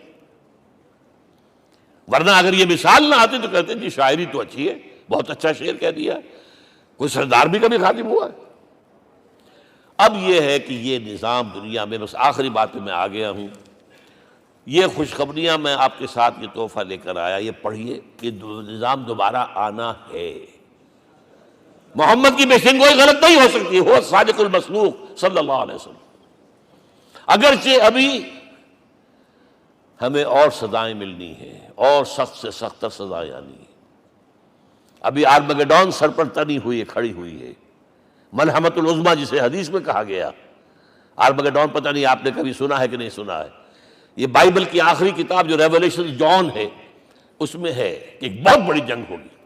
ورنہ اگر یہ مثال نہ آتی تو کہتے جی شاعری تو اچھی ہے، بہت اچھا شعر کہہ دیا، کوئی سردار بھی کبھی خادم ہوا ہے۔ اب یہ ہے کہ یہ نظام دنیا میں، بس آخری بات میں آ گیا ہوں، یہ خوشخبریاں میں آپ کے ساتھ یہ تحفہ لے کر آیا، یہ پڑھیے، یہ نظام دوبارہ آنا ہے۔ محمد کی پیشن گوئی غلط نہیں ہو سکتی، وہ صادق المصدوق صلی اللہ علیہ وسلم۔ اگرچہ ابھی ہمیں اور سزائیں ملنی ہیں، اور سخت سے سختر سزائیں آنی ہیں۔ ابھی آرمگیڈون سر پر تنی ہوئی ہے، کھڑی ہوئی ہے، ملحمۃ العظمیٰ جسے حدیث میں کہا گیا۔ آرمگیڈون پتہ نہیں آپ نے کبھی سنا ہے کہ نہیں سنا ہے؟ یہ بائبل کی آخری کتاب جو ریولیشن جان ہے، اس میں ہے کہ ایک بہت بڑی جنگ ہوگی،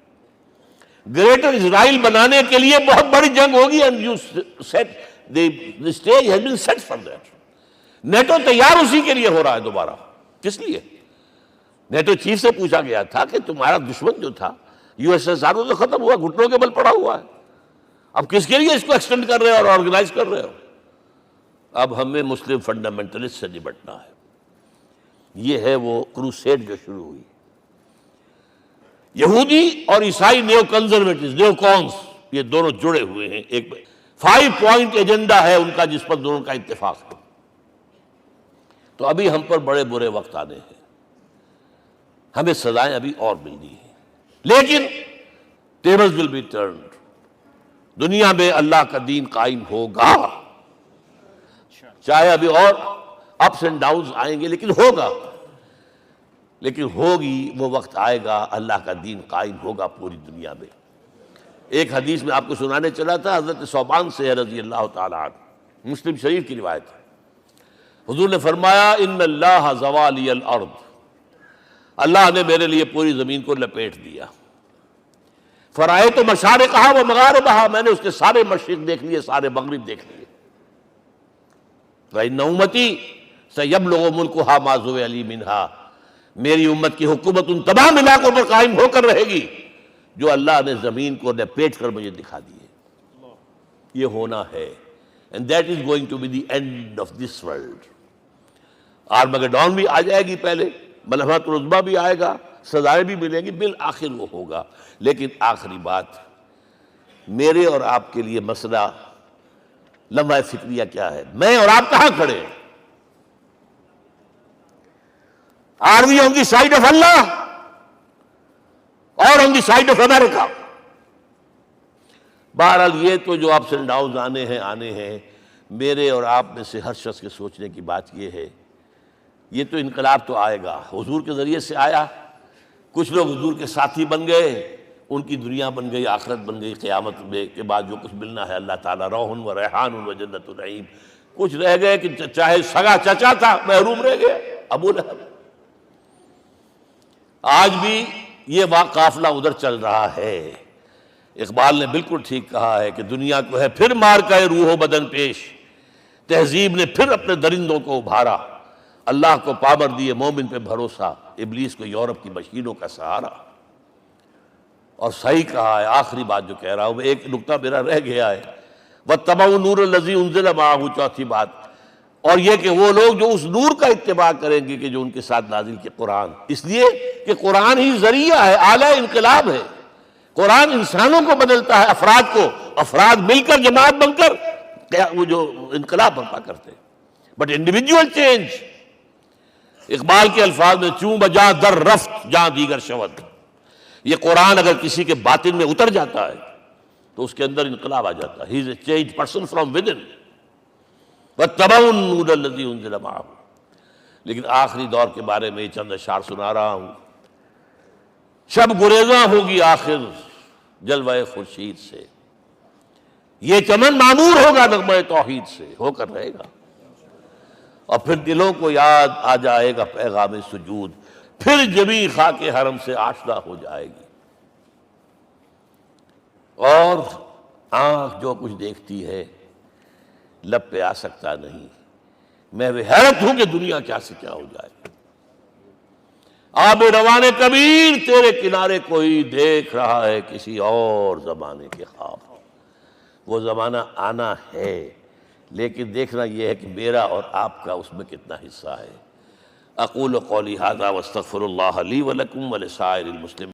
گریٹر اسرائیل بنانے کے لیے بہت بڑی جنگ ہوگی، and you said the stage has been set for that۔ نیٹو تیار اسی کے لیے ہو رہا ہے دوبارہ. کس لیے؟ نیٹو چیف سے پوچھا گیا تھا کہ تمہارا دشمن جو تھا USSR تو ختم ہوا, گھٹنوں کے بل پڑا ہوا ہے, اب کس کے لیے اس کو ایکسٹینڈ کر رہے ہو اور آرگنائز کر رہے ہو؟ اب ہمیں مسلم فنڈامنٹلسٹ سے نمٹنا ہے. یہ ہے وہ کروسیڈ جو شروع ہوئی. یہودی اور عیسائی نیو کنزرویٹوز, نیو کونس, یہ دونوں جڑے ہوئے ہیں. ایک 5 پوائنٹ ایجنڈا ہے ان کا جس پر دونوں کا اتفاق ہے. تو ابھی ہم پر بڑے برے وقت آنے ہیں, ہمیں سزائیں ابھی اور ملنی ہیں, لیکن ٹیبلز ول بی ٹرنڈ. دنیا میں اللہ کا دین قائم ہوگا, چاہے ابھی اور اپس اینڈ ڈاؤنز آئیں گے, لیکن ہوگا. لیکن ہوگی, وہ وقت آئے گا اللہ کا دین قائم ہوگا پوری دنیا میں. ایک حدیث میں آپ کو سنانے چلا تھا, حضرت ثوبان سے رضی اللہ تعالیٰ عنہ, مسلم شریف کی روایت ہے. حضور نے فرمایا ان اللہ زوالی الارض, اللہ نے میرے لیے پوری زمین کو لپیٹ دیا. فرائے تو مشارقہا و مغاربہا, میں نے اس کے سارے مشرق دیکھ لیے, سارے مغرب دیکھ لیے. وَإِنَّ أُمَّتِي سَيَبْلُغُ مُلْكُهَا مَا زُوِئَ لِي مِنْهَا, میری امت کی حکومت ان تمام علاقوں پر قائم ہو کر رہے گی جو اللہ نے زمین کو لپیٹ کر مجھے دکھا دیے. یہ ہونا ہے, and that is going to be the end of this world. Armageddon بھی آ جائے گی پہلے, ملحمۃ العظمیٰ بھی آئے گا, سزائیں بھی ملیں گی, بالآخر وہ ہوگا. لیکن آخری بات, میرے اور آپ کے لیے مسئلہ لمحہ فکریہ کیا ہے؟ میں اور آپ کہاں کھڑے ہیں؟ Are we on the side of Allah or on the side of America? بہرحال یہ تو جو اپس اینڈ ڈاؤنز آنے ہیں, میرے اور آپ میں سے ہر شخص کے سوچنے کی بات یہ ہے, یہ تو انقلاب تو آئے گا, حضور کے ذریعے سے آیا, کچھ لوگ حضور کے ساتھی بن گئے, ان کی دنیا بن گئی, آخرت بن گئی, قیامت میں کے بعد جو کچھ ملنا ہے اللہ تعالیٰ, روح و ریحان و جنت النعیم. کچھ رہ گئے کہ چاہے سگا چچا تھا محروم رہ گئے, ابو لہب. آج بھی یہ قافلہ ادھر چل رہا ہے. اقبال نے بالکل ٹھیک کہا ہے کہ دنیا کو ہے پھر مار کا روح و بدن پیش, تہذیب نے پھر اپنے درندوں کو ابھارا, اللہ کو پامر دیے مومن پہ بھروسہ, ابلیس کو یورپ کی مشینوں کا سہارا. اور صحیح کہا ہے, آخری بات جو کہہ رہا ہوں, ایک نکتہ میرا رہ گیا ہے, وَاتَّبَعُوا النُّورَ الَّذِي أُنزِلَ مَعَهُ, چوتھی بات, اور یہ کہ وہ لوگ جو اس نور کا اتباع کریں گے کہ جو ان کے ساتھ نازل کے قرآن, اس لیے کہ قرآن ہی ذریعہ ہے, آلہ انقلاب ہے. قرآن انسانوں کو بدلتا ہے, افراد کو, افراد مل کر جماعت بن کر وہ جو انقلاب برپا کرتے ہیں. بٹ انڈیویجول چینج, اقبال کے الفاظ میں, چوں بجا در رفت جہاں دیگر شود, یہ قرآن اگر کسی کے باطن میں اتر جاتا ہے تو اس کے اندر انقلاب آ جاتا ہے. He is a change person from within. وَاتَّبَعُوا النُّورَ الَّذِي أُنزِلَ مَعَهُ. لیکن آخری دور کے بارے میں چند اشعار سنا رہا ہوں. شب گریزاں ہوگی آخر جلوہ خورشید سے, یہ چمن معمور ہوگا نغمہ توحید سے, ہو کر رہے گا. اور پھر دلوں کو یاد آ جائے گا پیغام سجود, پھر جبیں خاک حرم سے آشنا ہو جائے گی. اور آنکھ جو کچھ دیکھتی ہے لب پہ آ سکتا نہیں. میں حیرت ہوں کہ دنیا کیا سے کیا ہو جائے. آب روان کبیر تیرے کنارے کوئی دیکھ رہا ہے کسی اور زمانے کے خواب. وہ زمانہ آنا ہے, لیکن دیکھنا یہ ہے کہ میرا اور آپ کا اس میں کتنا حصہ ہے. اقول قولی ھذا واستغفر اللہ لی ولکم ولسائر المسلمین.